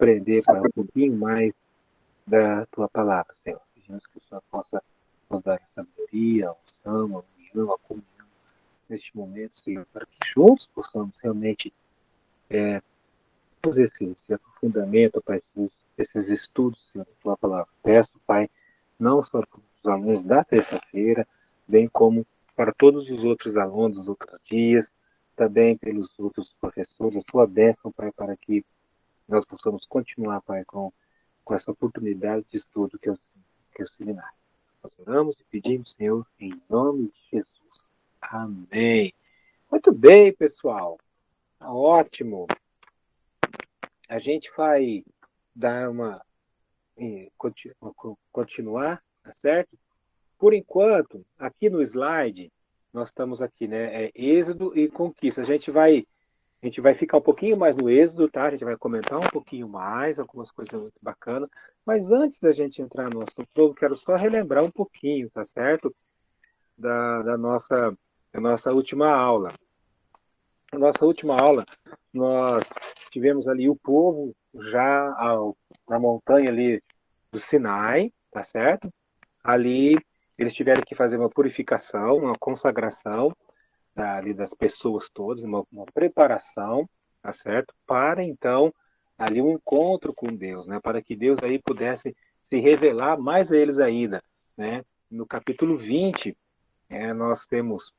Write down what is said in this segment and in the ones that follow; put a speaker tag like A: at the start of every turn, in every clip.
A: aprender, Pai, um pouquinho mais da Tua palavra, Senhor. Pedimos que o Senhor possa nos dar a sabedoria, a unção, a união, a comunhão neste momento, Senhor, para que juntos possamos realmente fazer esse aprofundamento, Pai, esses estudos, Senhor, da Tua palavra. Peço, Pai, não só para os alunos da terça-feira, bem como para todos os outros alunos dos outros dias, também pelos outros professores, a sua bênção, Pai, para que nós possamos continuar, Pai, com essa oportunidade de estudo que é o seminário. Nós oramos e pedimos, Senhor, em nome de Jesus. Amém. Muito bem, pessoal. Tá ótimo. A gente vai dar continuar, tá certo? Por enquanto, aqui no slide, nós estamos aqui, né? Êxodo e conquista. A gente vai ficar um pouquinho mais no Êxodo, tá? A gente vai comentar um pouquinho mais, algumas coisas muito bacanas. Mas antes da gente entrar no assunto todo, quero só relembrar um pouquinho, tá certo? Da nossa última aula. Na nossa última aula, nós tivemos ali o povo já na montanha ali do Sinai, tá certo? Ali eles tiveram que fazer uma purificação, uma consagração ali das pessoas todas, uma preparação, tá certo? Para então ali um encontro com Deus, né? Para que Deus aí pudesse se revelar mais a eles ainda, né? No capítulo 20, nós temos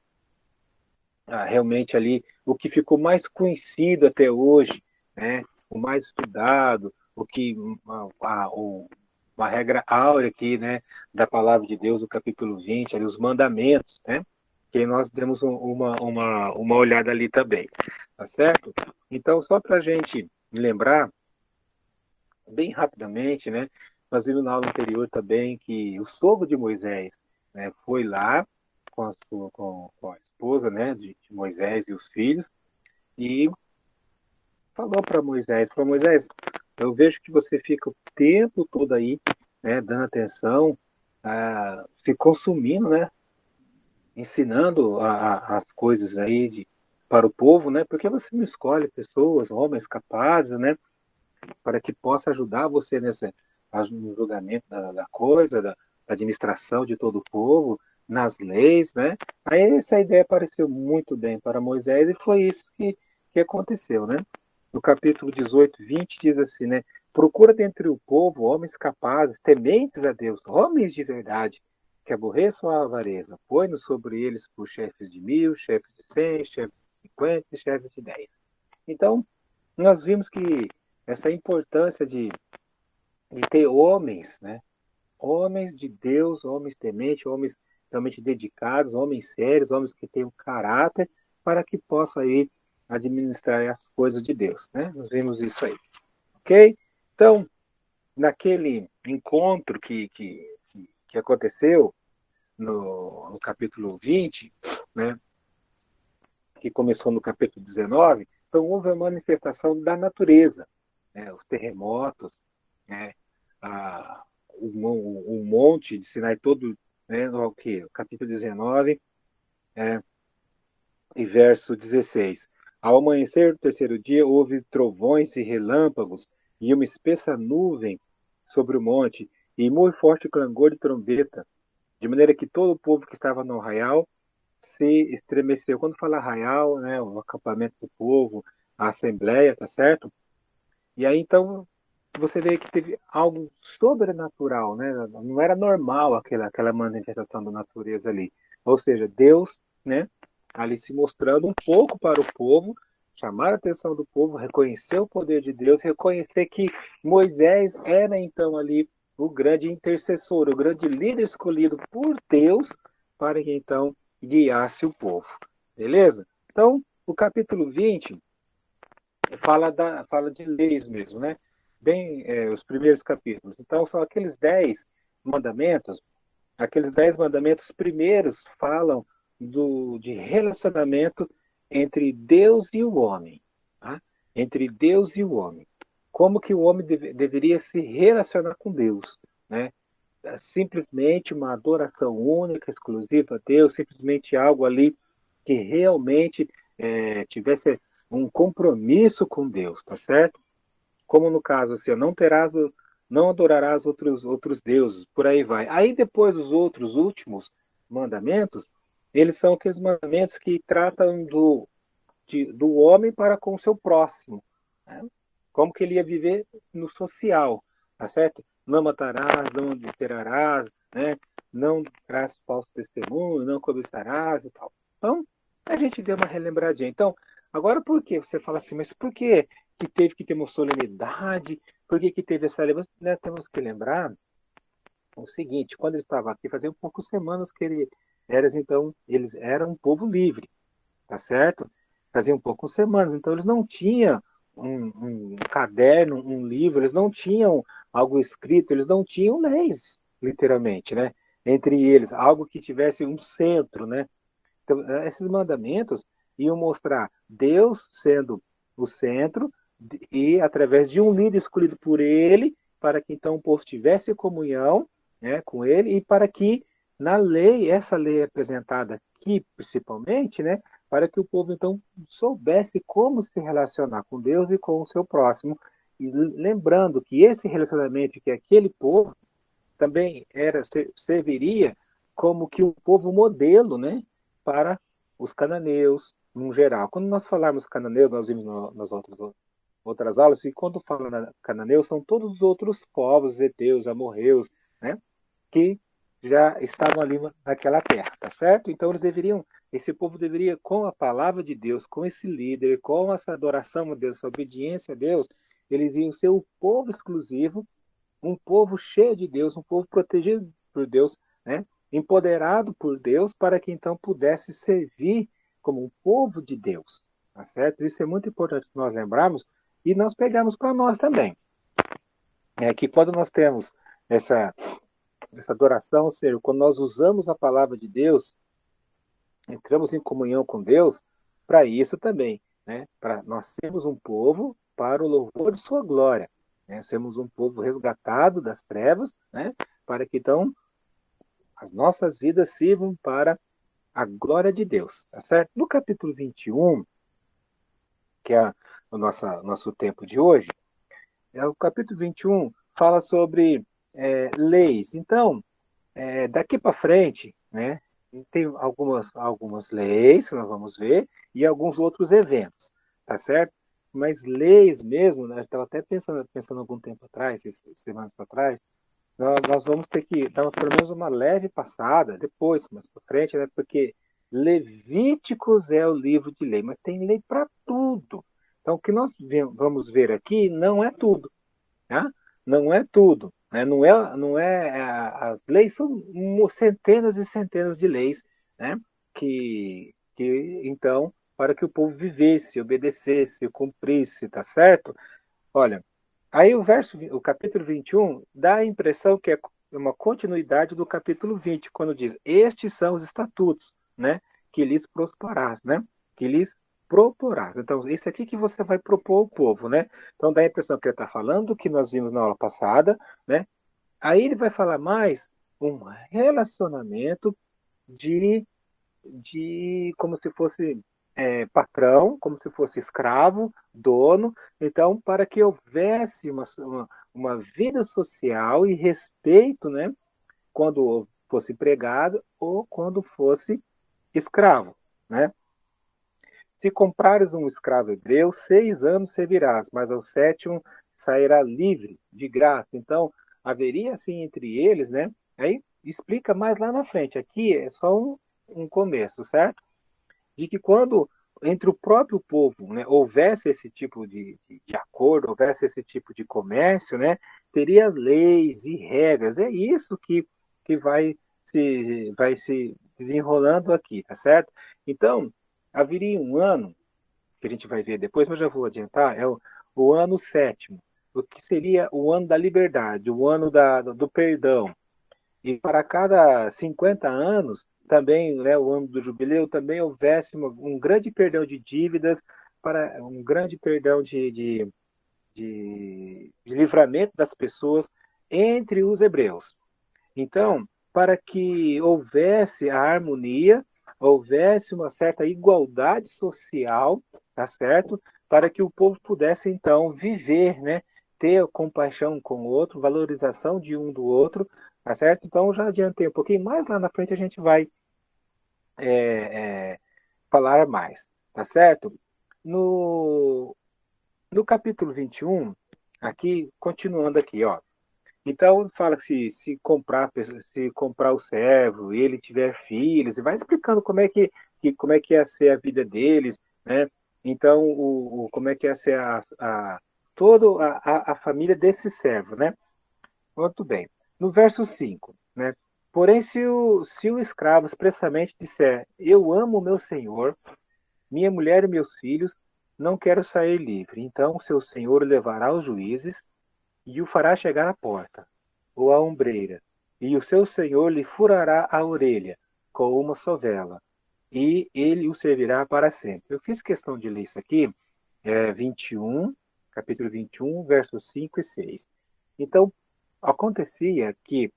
A: realmente ali o que ficou mais conhecido até hoje, né? O mais estudado, o que uma regra áurea aqui, né, da palavra de Deus, o capítulo 20, ali, os mandamentos, né? Que nós demos uma olhada ali também, tá certo? Então, só para a gente lembrar, bem rapidamente, né? Nós vimos na aula anterior também que o sogro de Moisés, né, foi lá com a esposa, né, de Moisés e os filhos, e falou para Moisés, eu vejo que você fica o tempo todo aí, né, dando atenção, se consumindo, né, ensinando as coisas aí para o povo, né, porque você não escolhe pessoas, homens capazes, né, para que possa ajudar você no julgamento da coisa, da administração de todo o povo, nas leis, né? Aí essa ideia pareceu muito bem para Moisés e foi isso que aconteceu, né? No capítulo 18, 20 diz assim, né? Procura dentre o povo homens capazes, tementes a Deus, homens de verdade, que aborreçam a avareza. Põe-nos sobre eles por chefes de 1000, chefes de 100, chefes de 50 e chefes de 10. Então, nós vimos que essa importância de ter homens, né? Homens de Deus, homens tementes, homens realmente dedicados, homens sérios, homens que tenham caráter, para que possam aí administrar as coisas de Deus, né? Nós vimos isso aí, ok? Então, naquele encontro que aconteceu no capítulo 20, né? Que começou no capítulo 19, então houve a manifestação da natureza, né? Os terremotos, né? O monte de Sinai todo, né? O que? O capítulo 19, e verso 16. Ao amanhecer do terceiro dia, houve trovões e relâmpagos, e uma espessa nuvem sobre o monte, e muito forte clangor de trombeta, de maneira que todo o povo que estava no arraial se estremeceu. Quando fala arraial, né, o acampamento do povo, a assembleia, tá certo? E aí então você vê que teve algo sobrenatural, né? Não era normal aquela manifestação da natureza ali. Ou seja, Deus, né, ali se mostrando um pouco para o povo, chamar a atenção do povo, reconhecer o poder de Deus, reconhecer que Moisés era então ali o grande intercessor, o grande líder escolhido por Deus para que então guiasse o povo. Beleza? Então, o capítulo 20 fala de leis mesmo, né? Bem, os primeiros capítulos. Então, são aqueles 10 mandamentos primeiros falam de relacionamento entre Deus e o homem, tá? Entre Deus e o homem. Como que o homem deveria se relacionar com Deus, né? Simplesmente uma adoração única, exclusiva a Deus, simplesmente algo ali que realmente tivesse um compromisso com Deus, tá certo? como no caso assim, não adorarás outros deuses, por aí vai. Aí depois os outros últimos mandamentos, eles são aqueles mandamentos que tratam do homem para com o seu próximo, né? Como que ele ia viver no social, tá certo? Não matarás, não adulterarás, né? Não darás falso testemunho, não cobiçarás e tal. Então, a gente deu uma relembradinha. Então, agora por que você fala assim, mas por que teve que ter uma solenidade? Por que teve essa lembrança? Né, temos que lembrar o seguinte, quando ele estava aqui, fazia poucas semanas que eles eram um povo livre, tá certo? Fazia poucas semanas, então eles não tinham um caderno, um livro, eles não tinham algo escrito, eles não tinham leis, literalmente, né? Entre eles, algo que tivesse um centro, né? Então, esses mandamentos iam mostrar Deus sendo o centro e através de um líder escolhido por ele, para que então o povo tivesse comunhão, né, com ele e para que na lei, essa lei apresentada aqui principalmente, né, para que o povo então soubesse como se relacionar com Deus e com o seu próximo, e lembrando que esse relacionamento que aquele povo também serviria como que um povo modelo, né, para os cananeus, no geral. Quando nós falarmos cananeus, nós vimos nas outras aulas, e quando fala cananeus, são todos os outros povos, heteus, amorreus, né, que já estavam ali naquela terra, tá certo? Então esse povo deveria, com a palavra de Deus, com esse líder, com essa adoração a Deus, essa obediência a Deus, eles iam ser o povo exclusivo, um povo cheio de Deus, um povo protegido por Deus, né? Empoderado por Deus, para que então pudesse servir como um povo de Deus, tá certo? Isso é muito importante nós lembrarmos e nós pegarmos para nós também. É que quando nós temos essa adoração, ou seja, quando nós usamos a palavra de Deus, entramos em comunhão com Deus, para isso também, né? Para nós sermos um povo para o louvor de sua glória, né? Sermos um povo resgatado das trevas, né? Para que então as nossas vidas sirvam para a glória de Deus, tá certo? No capítulo 21, que é o nosso tempo de hoje, o capítulo 21 fala sobre leis. Então, daqui para frente, né, tem algumas leis que nós vamos ver e alguns outros eventos, tá certo? Mas leis mesmo, né, eu estava até pensando algum tempo atrás, semanas para trás, nós vamos ter que dar pelo menos uma leve passada, depois, mais para frente, né, porque Levíticos é o livro de lei, mas tem lei para tudo. Então, o que nós vamos ver aqui não é tudo, tá? Não é tudo, né? As leis são centenas e centenas de leis, né? Que então, para que o povo vivesse, obedecesse, cumprisse, tá certo? Olha, aí o capítulo 21 dá a impressão que é uma continuidade do capítulo 20, quando diz: estes são os estatutos, né? Que lhes prosperarás, né? Que lhes proporás. Então, esse aqui que você vai propor ao povo, né? Então, dá a impressão que ele está falando, que nós vimos na aula passada, né? Aí ele vai falar mais um relacionamento de como se fosse patrão, como se fosse escravo, dono. Então, para que houvesse uma vida social e respeito, né? Quando fosse empregado ou quando fosse escravo, né? Se comprares um escravo hebreu, 6 anos servirás, mas ao 7º sairá livre, de graça. Então, haveria assim entre eles, né? Aí explica mais lá na frente. Aqui é só um começo, certo? De que quando entre o próprio povo, né, houvesse esse tipo de acordo, houvesse esse tipo de comércio, né, teria leis e regras. É isso que vai se desenrolando aqui, tá certo? Então, haveria um ano, que a gente vai ver depois, mas já vou adiantar, é o ano 7º, o que seria o ano da liberdade, o ano do perdão. E para cada 50 anos, também, né, o ano do jubileu, também houvesse um grande perdão de dívidas, para um grande perdão de livramento das pessoas entre os hebreus. Então, para que houvesse a harmonia, houvesse uma certa igualdade social, tá certo? Para que o povo pudesse, então, viver, né, ter compaixão com o outro, valorização de um do outro, tá certo? Então, já adiantei um pouquinho, mais lá na frente a gente vai é, é, falar mais, tá certo? No, no capítulo 21, aqui, continuando aqui, ó. Então, fala que se comprar o servo e ele tiver filhos, e vai explicando como é que ia ser a vida deles, né? Então, como é que ia ser toda a família desse servo, né? Muito bem. No verso 5, né? Porém, se o escravo expressamente disser, eu amo o meu senhor, minha mulher e meus filhos, não quero sair livre. Então, seu senhor o levará aos juízes e o fará chegar à porta, ou à ombreira, e o seu senhor lhe furará a orelha com uma sovela, e ele o servirá para sempre. Eu fiz questão de ler isso aqui, 21, capítulo 21, versos 5 e 6. Então, acontecia que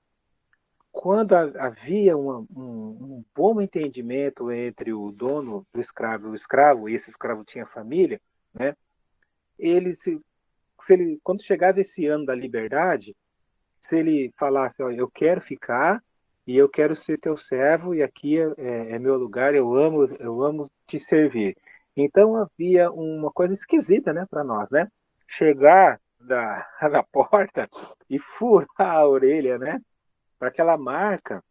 A: quando havia um bom entendimento entre o dono do escravo e o escravo, e esse escravo tinha família, né? Ele se ele, quando chegava esse ano da liberdade, se ele falasse, ó, eu quero ficar e eu quero ser teu servo e aqui é meu lugar, eu amo te servir. Então havia uma coisa esquisita, né, para nós, né? Chegar na porta e furar a orelha, né? Para aquela marca.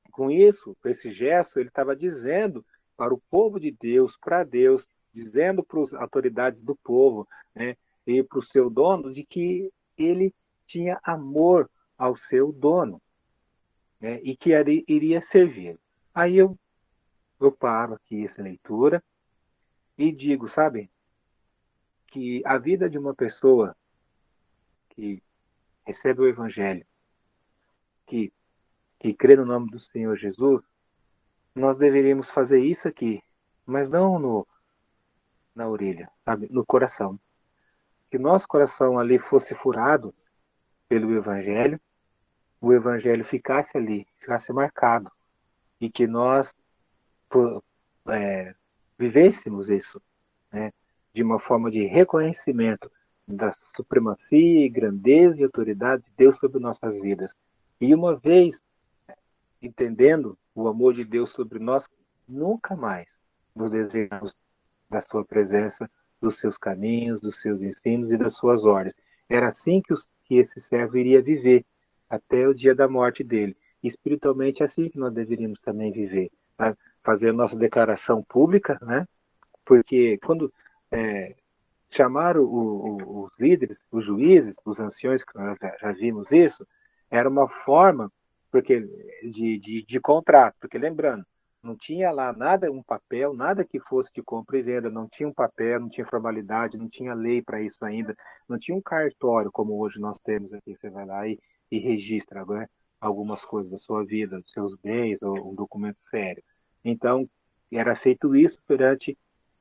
A: Com isso, com esse gesto, ele estava dizendo para o povo de Deus, para Deus, dizendo para as autoridades do povo, né, e para o seu dono, de que ele tinha amor ao seu dono, né, e que iria servir. Aí eu paro aqui essa leitura e digo, sabe, que a vida de uma pessoa que recebe o Evangelho, que, que crê no nome do Senhor Jesus, nós deveríamos fazer isso aqui, mas não na orelha, sabe? No coração. Que nosso coração ali fosse furado pelo Evangelho, o Evangelho ficasse ali, ficasse marcado, e que nós é, vivêssemos isso, né? De uma forma de reconhecimento da supremacia, grandeza e autoridade de Deus sobre nossas vidas. E uma vez entendendo o amor de Deus sobre nós, nunca mais nos desviamos da sua presença, dos seus caminhos, dos seus ensinos e das suas ordens. Era assim que esse servo iria viver até o dia da morte dele. Espiritualmente é assim que nós deveríamos também viver, tá? Fazer a nossa declaração pública, né? Porque quando chamaram os líderes, os juízes, os anciões, que nós já vimos isso, era uma forma porque de contrato, porque lembrando, não tinha lá nada, um papel, nada que fosse de compra e venda, não tinha um papel, não tinha formalidade, não tinha lei para isso ainda, não tinha um cartório como hoje nós temos aqui, você vai lá e registra, né, algumas coisas da sua vida, dos seus bens, ou um documento sério. Então, era feito isso perante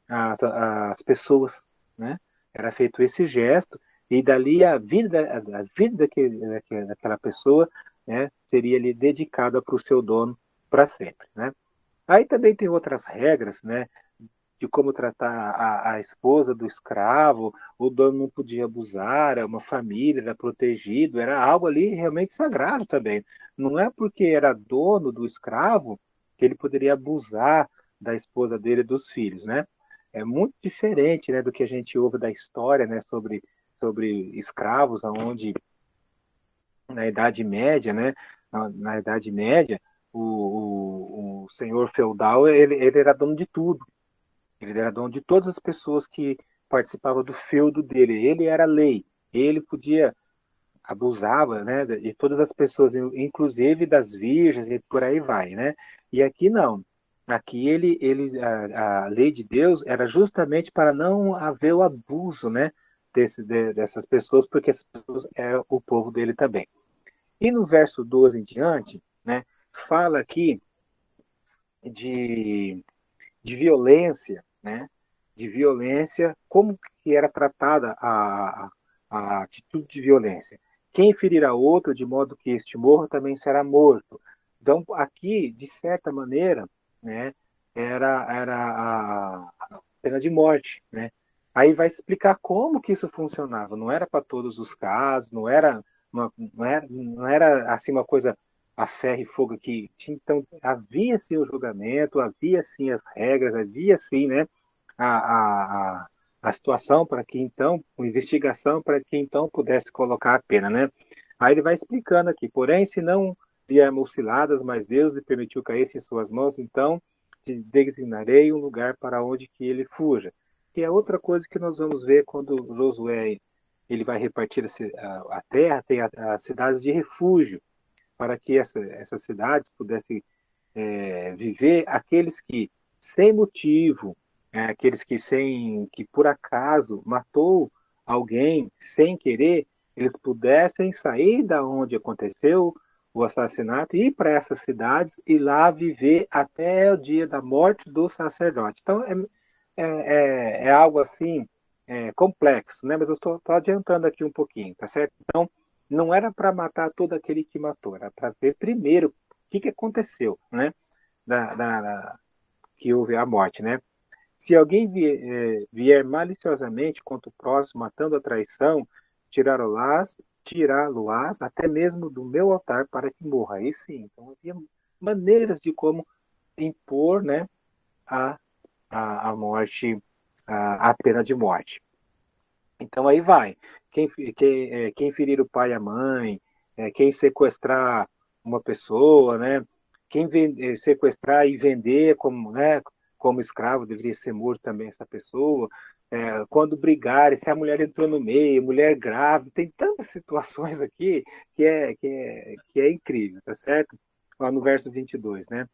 A: as pessoas, né? Era feito esse gesto e dali a vida daquela pessoa, né, seria ali dedicada para o seu dono para sempre, né? Aí também tem outras regras, né, de como tratar a esposa do escravo, o dono não podia abusar, era uma família, era protegido, era algo ali realmente sagrado também. Não é porque era dono do escravo que ele poderia abusar da esposa dele e dos filhos, né? É muito diferente, né, do que a gente ouve da história, né, sobre escravos, onde na Idade Média, né, na Idade Média, o senhor feudal ele era dono de tudo. Ele era dono de todas as pessoas que participavam do feudo dele. Ele era lei. Ele podia abusava, né, de todas as pessoas, inclusive das virgens e por aí vai, né? E aqui não. Aqui a lei de Deus era justamente para não haver o abuso, né, dessas pessoas, porque essas pessoas eram o povo dele também. E no verso 12 em diante, né, fala aqui de, de violência, né? De violência, como que era tratada a atitude de violência. Quem ferirá outro de modo que este morra também será morto. Então, aqui, de certa maneira, né, era a pena de morte, né? Aí vai explicar como que isso funcionava. Não era para todos os casos, não era assim uma coisa a ferro e fogo que tinha. Então havia sim o julgamento, havia sim as regras, havia sim, né, a situação para que então, uma investigação para que então pudesse colocar a pena, né? Aí ele vai explicando aqui, porém, se não viermos ciladas, mas Deus lhe permitiu cair em suas mãos, então te designarei um lugar para onde que ele fuja. Que é outra coisa que nós vamos ver quando Josué ele vai repartir a terra, tem as cidades de refúgio, para que essas cidades pudessem viver aqueles que, sem motivo, aqueles que por acaso matou alguém sem querer, eles pudessem sair da onde aconteceu o assassinato e ir para essas cidades e lá viver até o dia da morte do sacerdote. Então, é algo assim complexo, né? Mas eu estou adiantando aqui um pouquinho, tá certo? Então, não era para matar todo aquele que matou, era para ver primeiro o que aconteceu, né? Que houve a morte, né? Se alguém vier maliciosamente contra o próximo, matando a traição, tirá-lo-ás até mesmo do meu altar para que morra. Aí sim, então havia maneiras de como impor, né, a, a morte, a pena de morte. Então aí vai. Quem ferir o pai e a mãe, quem sequestrar uma pessoa, né? Quem sequestrar e vender como, né, como escravo, deveria ser morto também essa pessoa. Quando brigarem, se a mulher entrou no meio, mulher grávida, tem tantas situações aqui que é incrível, tá certo? Lá no verso 22, né?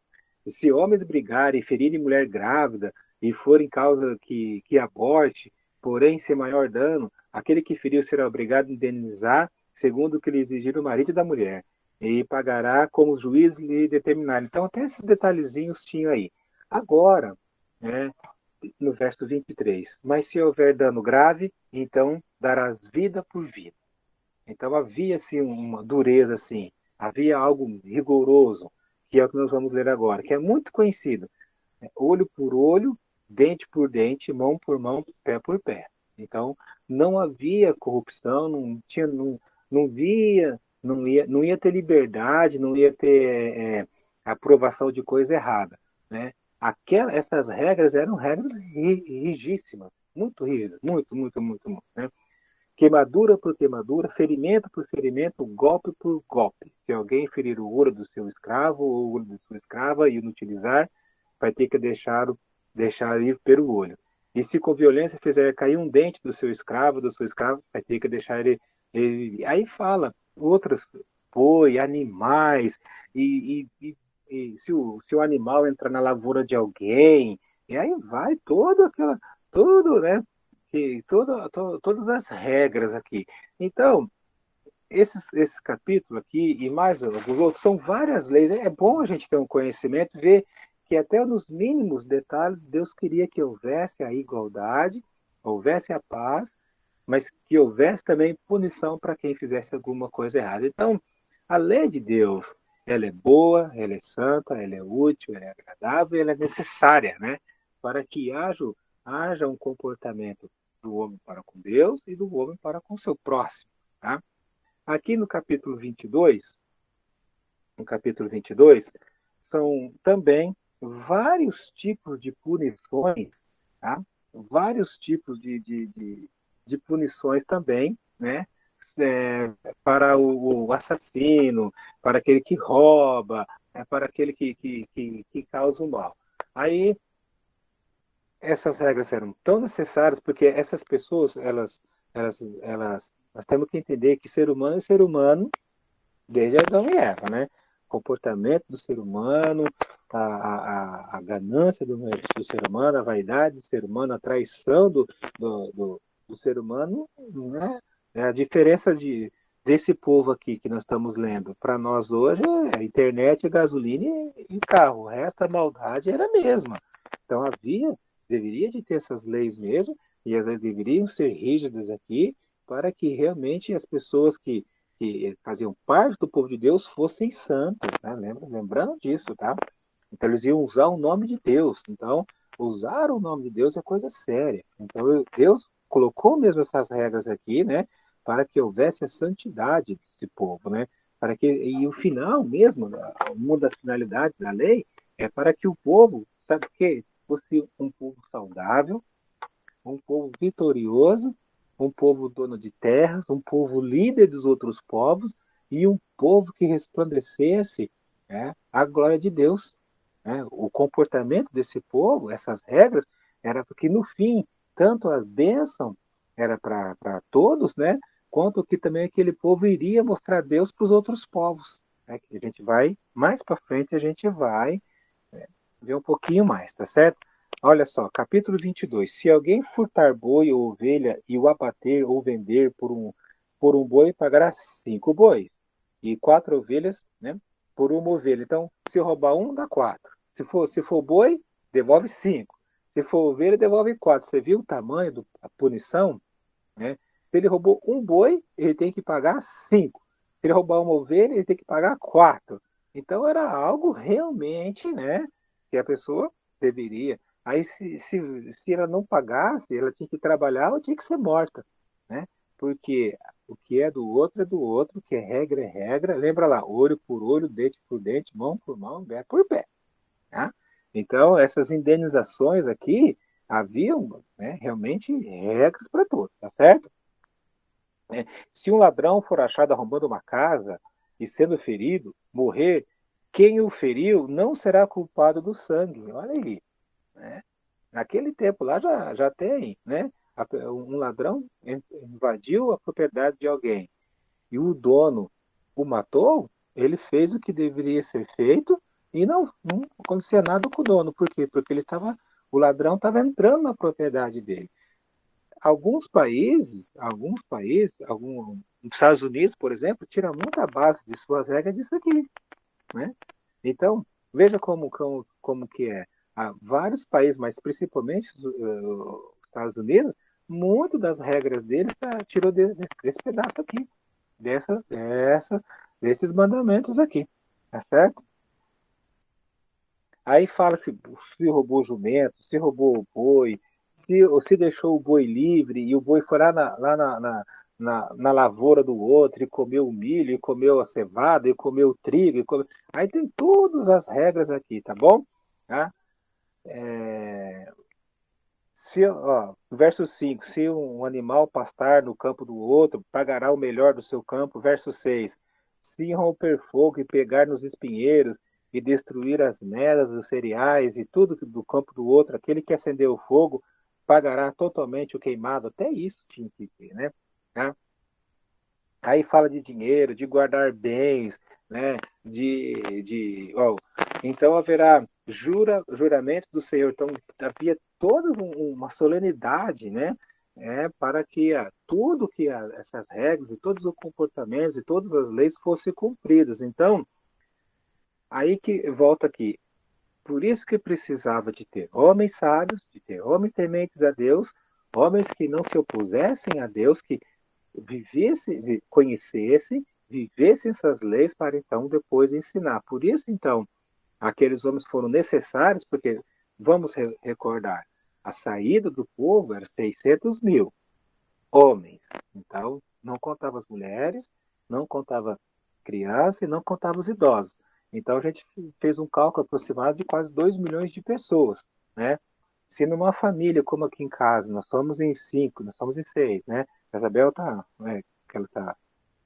A: Se homens brigarem e ferirem mulher grávida e forem causa que aborte, porém sem maior dano, aquele que feriu será obrigado a indenizar segundo o que lhe exigir o marido da mulher e pagará como o juiz lhe determinar. Então, até esses detalhezinhos tinham aí. Agora, né, no verso 23, mas se houver dano grave, então darás vida por vida. Então havia assim uma dureza assim, havia algo rigoroso, que é o que nós vamos ler agora, que é muito conhecido. Olho por olho, dente por dente, mão por mão, pé por pé. Então não havia corrupção, não via, não ia ter liberdade, não ia ter aprovação de coisa errada, né? Essas regras eram regras rigíssimas, muito rígidas, muito, muito, muito, muito, né? Queimadura por queimadura, ferimento por ferimento, golpe por golpe. Se alguém ferir o ouro do seu escravo ou o ouro da sua escrava e o inutilizar, vai ter que deixar ir pelo olho. E se com violência fizer cair um dente do seu escravo, vai ter que deixar ele. Aí fala outras, boi, animais, e se o animal entrar na lavoura de alguém, e aí vai tudo, né? Todas as regras aqui. Então, esse capítulo aqui e mais alguns outros são várias leis. É bom a gente ter um conhecimento, ver que até nos mínimos detalhes Deus queria que houvesse a igualdade, houvesse a paz, mas que houvesse também punição para quem fizesse alguma coisa errada. Então, a lei de Deus, ela é boa, ela é santa, ela é útil, ela é agradável, ela é necessária, né? Para que haja um comportamento do homem para com Deus e do homem para com o seu próximo, tá? Aqui no capítulo 22, são também vários tipos de punições, tá? Vários tipos de punições também, né? É, para o assassino, para aquele que rouba, para aquele que causa o mal. Aí, essas regras eram tão necessárias porque essas pessoas, nós temos que entender que ser humano é ser humano desde Adão e Eva, né? O comportamento do ser humano, a ganância do ser humano, a vaidade do ser humano, a traição do ser humano, né? A diferença desse povo aqui que nós estamos lendo, para nós hoje é a internet, a gasolina e carro. O resto, a maldade era a mesma. Então deveria de ter essas leis mesmo, e as leis deveriam ser rígidas aqui, para que realmente as pessoas que faziam parte do povo de Deus fossem santos, né? Lembrando disso, tá? Então eles iam usar o nome de Deus. Então usar o nome de Deus é coisa séria. Então, Deus colocou mesmo essas regras aqui, né? Para que houvesse a santidade desse povo, né? Para que, e o final mesmo, uma das finalidades da lei, é para que o povo, sabe o quê? Fosse um povo saudável, um povo vitorioso, um povo dono de terras, um povo líder dos outros povos e um povo que resplandecesse, né, a glória de Deus. Né? O comportamento desse povo, essas regras, era porque no fim, tanto a bênção era para todos, né, quanto que também aquele povo iria mostrar Deus para os outros povos. Né? Que a gente vai, mais para frente, a gente vai ver um pouquinho mais, tá certo? Olha só, capítulo 22. Se alguém furtar boi ou ovelha e o abater ou vender por um boi, pagará 5 bois. E 4 ovelhas, né? Por uma ovelha. Então, se roubar um, dá 4. Se for boi, devolve 5. Se for ovelha, devolve 4. Você viu o tamanho da punição? Né? Se ele roubou um boi, ele tem que pagar 5. Se ele roubar uma ovelha, ele tem que pagar 4. Então, era algo realmente, né? Que a pessoa deveria. Aí, se ela não pagasse, ela tinha que trabalhar, ela tinha que ser morta, né? Porque o que é do outro, o que é regra. Lembra lá, olho por olho, dente por dente, mão por mão, pé por pé. Tá? Então, essas indenizações aqui haviam, né, realmente regras para tudo, tá certo? Se um ladrão for achado arrombando uma casa e sendo ferido, morrer, quem o feriu não será culpado do sangue. Olha aí, né? Naquele tempo lá já tem, né? Um ladrão invadiu a propriedade de alguém e o dono o matou, ele fez o que deveria ser feito e não acontecia nada com o dono. Por quê? Porque o ladrão estava entrando na propriedade dele. Nos Estados Unidos, por exemplo, tira muita base de suas regras disso aqui, né? Então, veja como que é. Há vários países, mas principalmente os Estados Unidos, muito das regras deles tirou desse pedaço aqui, desses mandamentos aqui, tá certo? Aí fala se roubou o jumento, se roubou o boi, se deixou o boi livre e o boi foi lá na lavoura do outro e comeu o milho, e comeu a cevada, e comeu o trigo. Aí tem todas as regras aqui, tá bom? Tá? Verso 5, se um animal pastar no campo do outro, pagará o melhor do seu campo. Verso 6, se romper fogo e pegar nos espinheiros e destruir as melas dos cereais e tudo do campo do outro, aquele que acendeu o fogo pagará totalmente o queimado. Até isso tinha que ter, né? Tá? Aí fala de dinheiro, de guardar bens, né? Então haverá juramento do Senhor. Então havia toda uma solenidade, né? Para que tudo que essas regras e todos os comportamentos e todas as leis fossem cumpridas. Então, aí que volta aqui. Por isso que precisava de ter homens sábios, de ter homens tementes a Deus, homens que não se opusessem a Deus, que conhecessem, vivessem essas leis para então depois ensinar. Por isso, então, aqueles homens foram necessários, porque, vamos recordar, a saída do povo era 600 mil homens. Então, não contava as mulheres, não contava crianças e não contava os idosos. Então, a gente fez um cálculo aproximado de quase 2 milhões de pessoas, né? Se numa família, como aqui em casa, nós somos em 5, nós somos em 6, né? A Isabel que ela está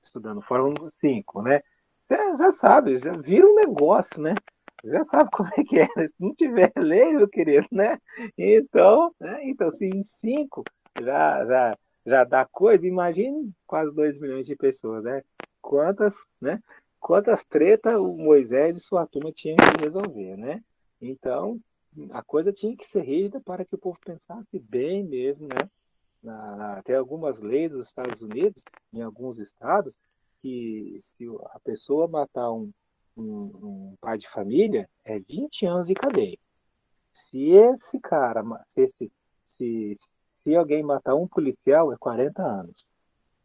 A: estudando Fórmula 5, né? Você já sabe, já vira um negócio, né? Você já sabe como é que é. Se não tiver lei, meu querido, né? Então se em 5 já dá coisa, imagine quase 2 milhões de pessoas, né? Né? Quantas tretas o Moisés e sua turma tinham que resolver, né? Então, a coisa tinha que ser rígida para que o povo pensasse bem mesmo, né? Tem algumas leis dos Estados Unidos, em alguns estados, que se a pessoa matar um pai de família, é 20 anos de cadeia. Se esse cara, se, se alguém matar um policial, é 40 anos.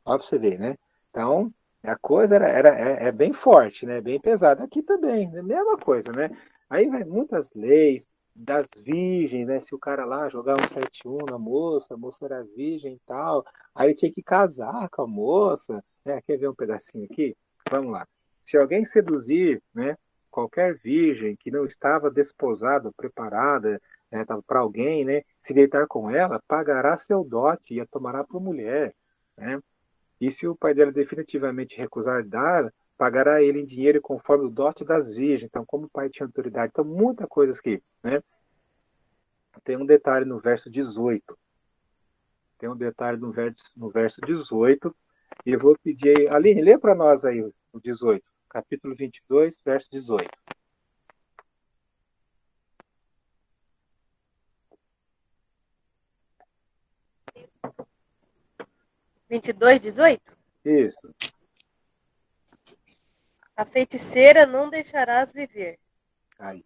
A: Olha para você ver, né? Então, a coisa é bem forte, né? Bem pesada. Aqui também, é a mesma coisa, né? Aí vai muitas leis, das virgens, né? Se o cara lá jogava um 7-1 na moça, a moça era virgem e tal, aí ele tinha que casar com a moça, né? Quer ver um pedacinho aqui? Vamos lá. Se alguém seduzir, né, qualquer virgem que não estava desposada, preparada, né, para alguém, né, se deitar com ela, pagará seu dote e a tomará por mulher, né? E se o pai dela definitivamente recusar dar, pagará ele em dinheiro conforme o dote das virgens. Então, como o pai tinha autoridade. Então, muitas coisas aqui, né? Tem um detalhe no verso 18. Tem um detalhe no verso 18. E eu vou pedir aí. Aline, lê para nós aí o 18. Capítulo 22, verso 18.
B: 22:18.
A: Isso.
B: A feiticeira não deixarás viver.
A: Aí.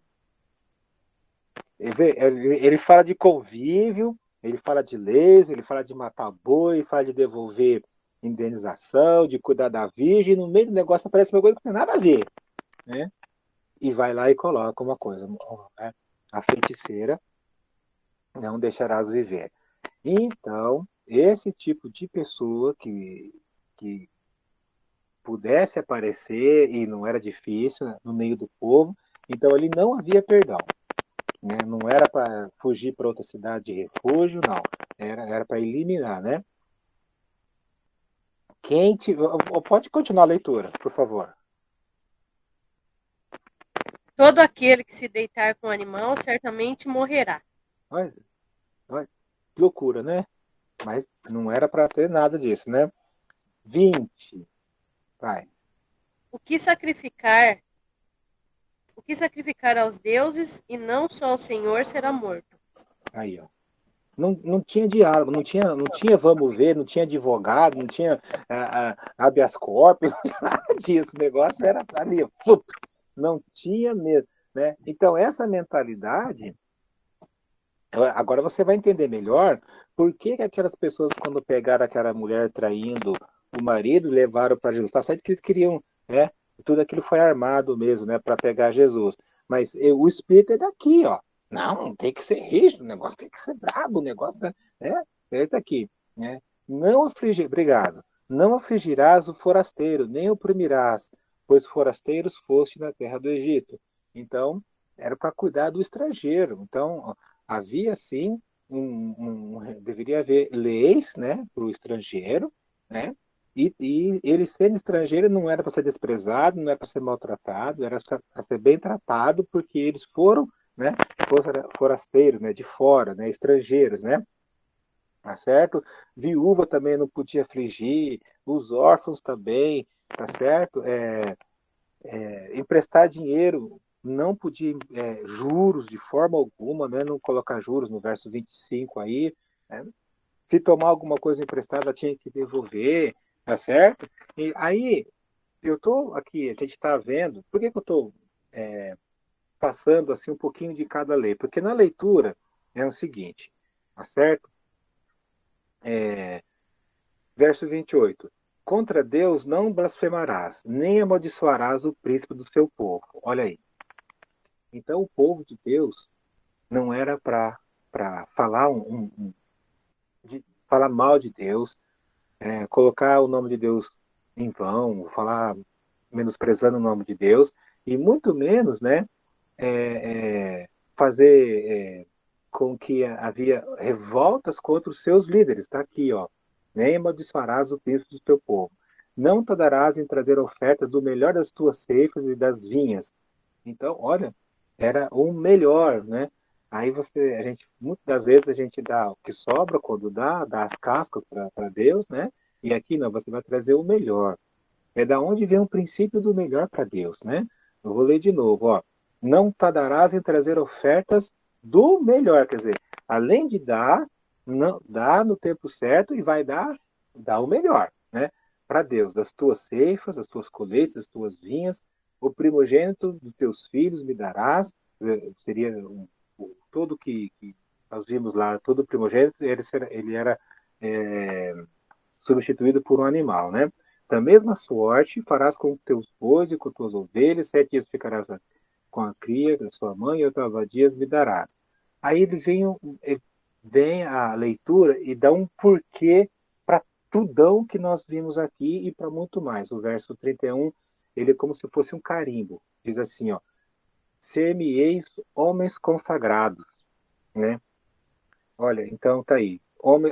A: Ele fala de convívio, ele fala de leis, ele fala de matar boi, ele fala de devolver indenização, de cuidar da virgem, no meio do negócio aparece uma coisa que não tem nada a ver, né? E vai lá e coloca uma coisa, né? A feiticeira não deixarás viver. Então, esse tipo de pessoa que pudesse aparecer, e não era difícil, né, no meio do povo, então ali não havia perdão. Né? Não era para fugir para outra cidade de refúgio, não. Era para eliminar, né? Quem pode continuar a leitura, por favor.
B: Todo aquele que se deitar com o animal certamente morrerá.
A: Olha, olha, que loucura, né? Mas não era para ter nada disso, né? 20. Vai.
B: O que sacrificar aos deuses e não só ao Senhor será morto.
A: Aí, ó. Não tinha diálogo, não tinha vamos ver, não tinha advogado, não tinha habeas corpus, não tinha nada disso. O negócio era ali, não tinha mesmo. Né? Então, essa mentalidade, agora você vai entender melhor por que aquelas pessoas, quando pegaram aquela mulher traindo o marido, levaram para Jesus. Está certo que eles queriam, né? Tudo aquilo foi armado mesmo, né? Para pegar Jesus. Mas o espírito é daqui, ó. Não, tem que ser rígido, o negócio tem que ser brabo, o negócio, né? Ele está aqui, né? Não afligir, obrigado. Não afligirás o forasteiro, nem oprimirás, pois forasteiros foste na terra do Egito. Então, era para cuidar do estrangeiro. Então, havia sim deveria haver leis, né, para o estrangeiro, né, e ele sendo estrangeiro não era para ser desprezado, não era para ser maltratado, era para ser bem tratado, porque eles foram, né, forasteiros, né, de fora, né, estrangeiros, né, tá certo? Viúva também não podia afligir, os órfãos também, tá certo? Emprestar dinheiro não podia juros de forma alguma, né? Não colocar juros no verso 25 aí, né? Se tomar alguma coisa emprestada, tinha que devolver, tá certo? E aí, eu estou aqui, a gente está vendo, por que eu estou passando assim um pouquinho de cada lei? Porque na leitura é o seguinte, tá certo? Verso 28. Contra Deus não blasfemarás, nem amaldiçoarás o príncipe do seu povo. Olha aí. Então, o povo de Deus não era para falar falar mal de Deus, colocar o nome de Deus em vão, falar menosprezando o nome de Deus, e muito menos, né, fazer com que havia revoltas contra os seus líderes. Está aqui, ó. Nem amaldiçoarás o príncipe do teu povo. Não tardarás em trazer ofertas do melhor das tuas ceifas e das vinhas. Então, olha, era o melhor, né? Aí muitas das vezes a gente dá o que sobra quando dá as cascas para Deus, né? E aqui não, você vai trazer o melhor. É da onde vem o princípio do melhor para Deus, né? Eu vou ler de novo, ó. Não tardarás em trazer ofertas do melhor, quer dizer, além de dar, não, dá no tempo certo e vai dar o melhor, né? Para Deus, das tuas ceifas, das tuas colheitas, das tuas vinhas, o primogênito dos teus filhos me darás, seria todo que nós vimos lá, todo primogênito, ele era substituído por um animal, né? Da mesma sorte farás com teus bois e com tuas ovelhas, 7 dias ficarás com a cria da sua mãe e 8 dias me darás. Aí vem a leitura e dá um porquê para tudão que nós vimos aqui e para muito mais. O verso 31, ele é como se fosse um carimbo. Diz assim, ó, ser-me-eis homens consagrados, né? Olha, então tá aí.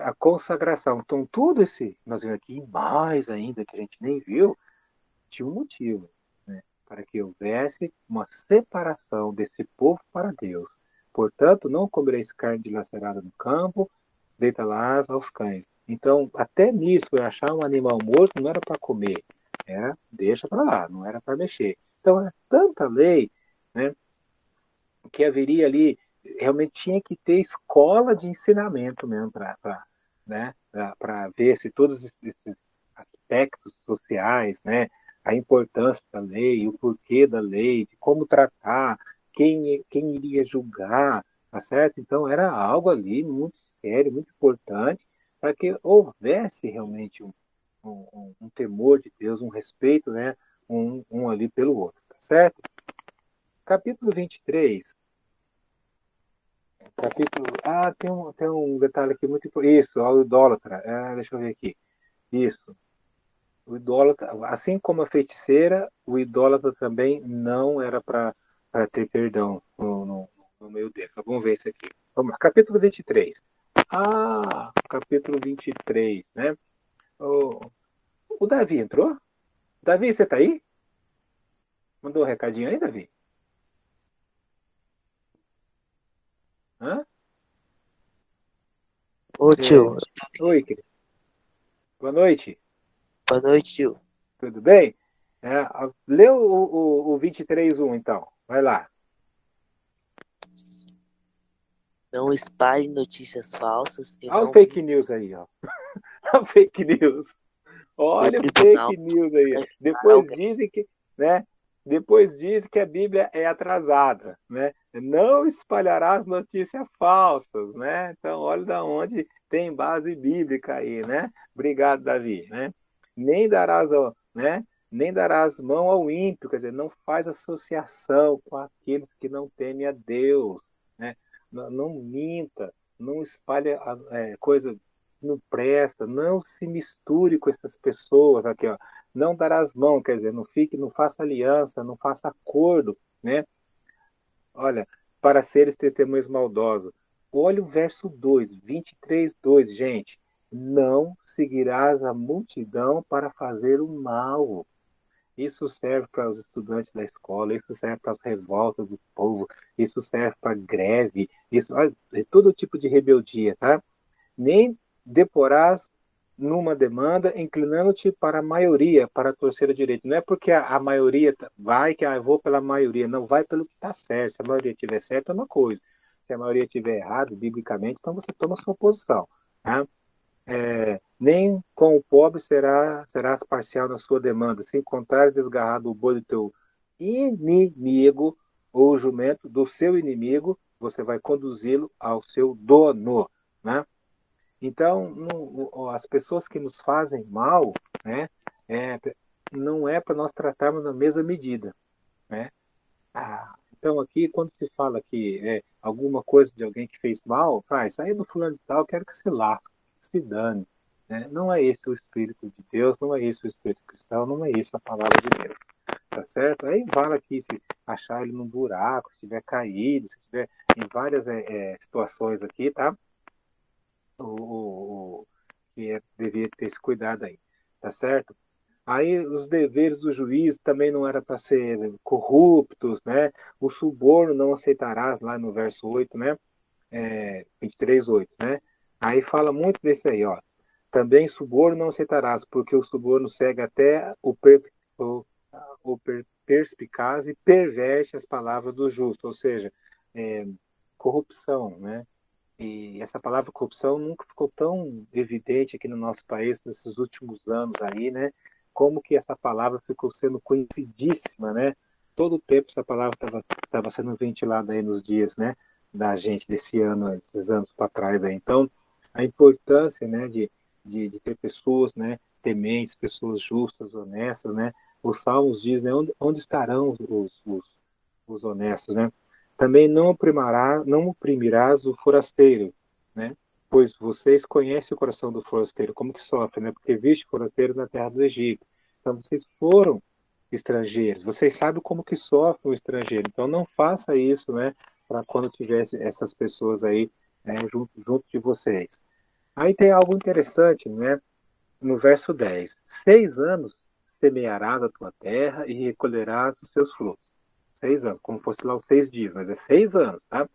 A: A consagração. Então, tudo esse, nós vimos aqui, mais ainda, que a gente nem viu, tinha um motivo, né? Para que houvesse uma separação desse povo para Deus. Portanto, não comereis carne dilacerada no campo, deita-las aos cães. Então, até nisso, eu achar um animal morto não era para comer, era deixa para lá, não era para mexer. Então, é tanta lei, né, que haveria ali, realmente tinha que ter escola de ensinamento mesmo para, né, para ver se todos esses aspectos sociais, né, a importância da lei, o porquê da lei, de como tratar, quem iria julgar, tá certo? Então era algo ali muito sério, muito importante, para que houvesse realmente um temor de Deus, um respeito, né, um ali pelo outro, tá certo? Capítulo 23. Capítulo. Ah, tem um detalhe aqui muito importante. Isso, o idólatra. Deixa eu ver aqui. Isso. O idólatra, assim como a feiticeira, o idólatra também não era para ter perdão no meio deles. Vamos ver isso aqui. Vamos lá. Capítulo 23. Capítulo 23, né? O Davi entrou? Davi, você tá aí? Mandou um recadinho aí, Davi? Hã?
C: Ô tio,
A: Oi, querido. Boa noite.
C: boa noite, tio.
A: Tudo bem? Lê o 23:1, então. Vai lá.
C: Não espalhe notícias falsas e
A: Olha o
C: não
A: fake news aí, ó. Olha o fake news.
C: o
A: Olha o
C: tribunal
A: fake news aí.
C: para
A: Depois
C: alguém.
A: dizem que, né? Depois dizem que a Bíblia é atrasada, né? Não espalharás notícias falsas, né? Então, olha da onde tem base bíblica aí, né? Obrigado, Davi, né? Nem darás, né? Nem darás mão ao ímpio, quer dizer, não faz associação com aqueles que não temem a Deus, né? Não minta, não espalha coisa que não presta, não se misture com essas pessoas aqui, ó. Não darás mão, quer dizer, não faça aliança, não faça acordo, né? Olha, para seres testemunhas maldosas. Olha o verso 2, 23:2, gente. Não seguirás a multidão para fazer o mal. Isso serve para os estudantes da escola, isso serve para as revoltas do povo, isso serve para greve, isso é todo tipo de rebeldia, tá? Nem deporás numa demanda, inclinando-te para a maioria, para torcer a direita. Não é porque a maioria vai que eu vou pela maioria, não, vai pelo que está certo. Se a maioria estiver certa, é uma coisa. Se a maioria estiver errado, biblicamente, então você toma a sua posição. Tá? Nem com o pobre serás parcial na sua demanda. Se encontrares desgarrado o boi do teu inimigo, ou o jumento do seu inimigo, você vai conduzi-lo ao seu dono. Né? Então, as pessoas que nos fazem mal, né, é, não é para nós tratarmos na mesma medida, né? Então, aqui, quando se fala que alguma coisa de alguém que fez mal, isso aí do fulano de tal, eu quero que se lasque, que se dane. Né? Não é esse o Espírito de Deus, não é esse o Espírito cristão, não é isso a palavra de Deus. Tá certo? Aí vale aqui se achar ele num buraco, se tiver caído, se tiver em várias situações aqui, tá? Que devia ter esse cuidado aí, tá certo? Aí os deveres do juiz também não era para ser corruptos, né? O suborno não aceitarás, lá no verso 8, né? 23:8, né? Aí fala muito desse aí, ó. Também suborno não aceitarás, porque o suborno segue até perspicaz e perverte as palavras do justo, ou seja, corrupção, né? E essa palavra corrupção nunca ficou tão evidente aqui no nosso país nesses últimos anos aí, né? Como que essa palavra ficou sendo conhecidíssima, né? Todo o tempo essa palavra estava sendo ventilada aí nos dias, né? Da gente desse ano, esses anos para trás aí. Então, a importância, né? De ter pessoas, né? Tementes, pessoas justas, honestas, né? Os Salmos diz, né? Onde estarão os honestos, né? Também não oprimirás o forasteiro, né? Pois vocês conhecem o coração do forasteiro, como que sofre, né? Porque viste forasteiro na terra do Egito. Então vocês foram estrangeiros, vocês sabem como que sofre um estrangeiro. Então não faça isso, né? Para quando tivesse essas pessoas aí junto de vocês. Aí tem algo interessante, né? No verso 10. 6 anos semearás a tua terra e recolherás os seus frutos. 6 anos, como fosse lá os 6 dias, mas é 6 anos, tá?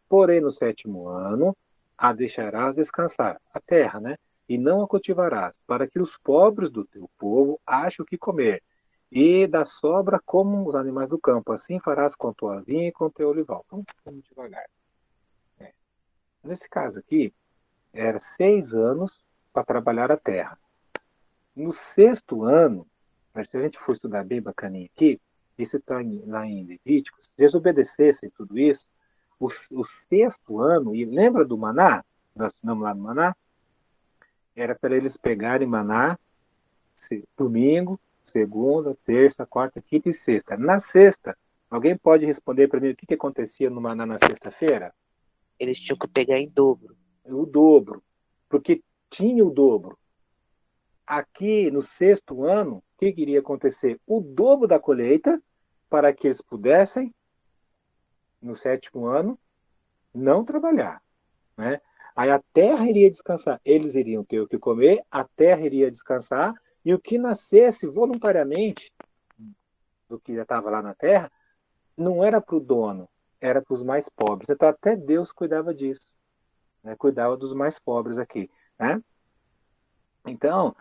A: Porém, no 7º ano, a deixarás descansar, a terra, né? E não a cultivarás, para que os pobres do teu povo achem o que comer. E da sobra como os animais do campo. Assim farás com a tua vinha e com o teu olival. Então, vamos devagar. Nesse caso aqui, era 6 anos para trabalhar a terra. No 6º ano, se a gente for estudar bem bacaninha aqui, isso está lá em Levíticos, se eles obedecessem tudo isso, o 6º ano, e lembra do maná? Nós estudamos lá no maná? Era para eles pegarem maná domingo, segunda, terça, quarta, quinta e sexta. Na sexta, alguém pode responder para mim o que acontecia no maná na sexta-feira?
C: Eles tinham que pegar em dobro.
A: O dobro, porque tinha o dobro. Aqui no 6º ano, o que iria acontecer? O dobro da colheita, para que eles pudessem, no 7º ano, não trabalhar, né? Aí a terra iria descansar, eles iriam ter o que comer, a terra iria descansar, e o que nascesse voluntariamente do que já estava lá na terra, não era para o dono, era para os mais pobres. Então até Deus cuidava disso, né? Cuidava dos mais pobres aqui, né? Então,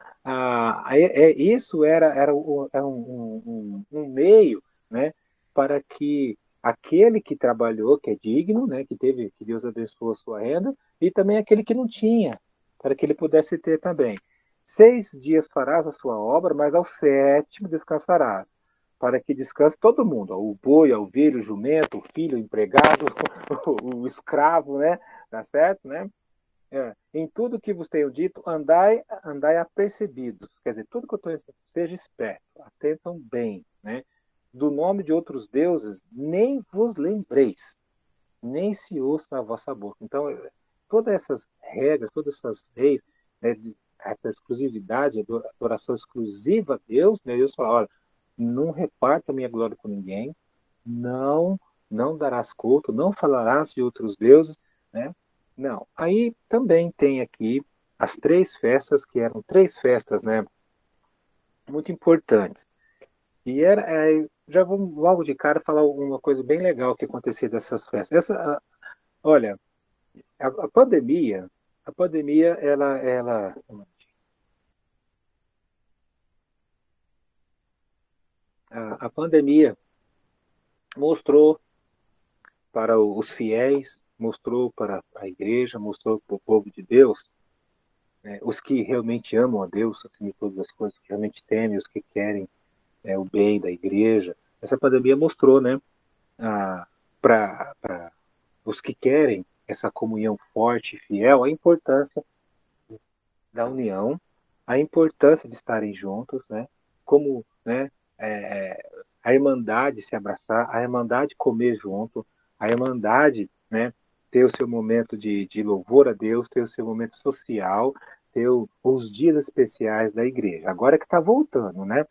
A: isso era um meio, né, para que aquele que trabalhou, que é digno, né, que Deus abençoou a sua renda, e também aquele que não tinha, para que ele pudesse ter também. 6 dias farás a sua obra, mas ao 7º descansarás, para que descanse todo mundo, o boi, a ovelha, o jumento, o filho, o empregado, o escravo, né, tá certo, né? Em tudo que vos tenho dito, andai apercebidos. Quer dizer, tudo que eu estou dizendo, seja esperto, atentam bem, né? Do nome de outros deuses, nem vos lembreis, nem se ouça a vossa boca. Então, todas essas regras, todas essas leis, né, essa exclusividade, adoração exclusiva a Deus, né? Deus fala, olha, não reparta a minha glória com ninguém, não darás culto, não falarás de outros deuses, né? Não. Aí também tem aqui as 3 festas, que eram 3 festas, né, muito importantes. E já vamos logo de cara falar uma coisa bem legal que acontecia dessas festas. Olha, a pandemia, a pandemia mostrou para os fiéis, mostrou para a igreja, mostrou para o povo de Deus, os que realmente amam a Deus, acima de todas as coisas, que realmente temem, os que querem o bem da igreja. Essa pandemia mostrou, né, para os que querem essa comunhão forte e fiel, a importância da união, a importância de estarem juntos, né, como, né, a irmandade se abraçar, a irmandade comer junto, a irmandade, né, ter o seu momento de louvor a Deus, ter o seu momento social, ter os dias especiais da igreja. Agora que está voltando, né?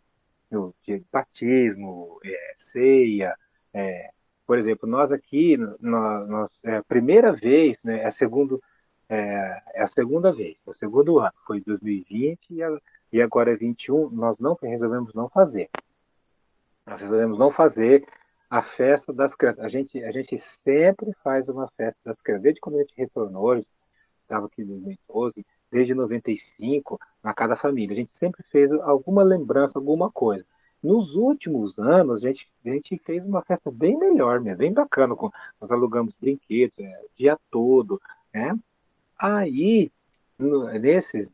A: O dia de batismo, ceia, por exemplo, nós aqui, é a primeira vez, né? É a segunda vez, é o segundo ano, foi 2020 e agora é 21, nós resolvemos não fazer. Nós resolvemos não fazer a festa das crianças. A gente sempre faz uma festa das crianças. Desde quando a gente retornou, estava aqui em 2012, desde 95, na Casa Família. A gente sempre fez alguma lembrança, alguma coisa. Nos últimos anos, a gente fez uma festa bem melhor, mesmo, bem bacana. Nós alugamos brinquedos o dia todo, né? Aí, nesse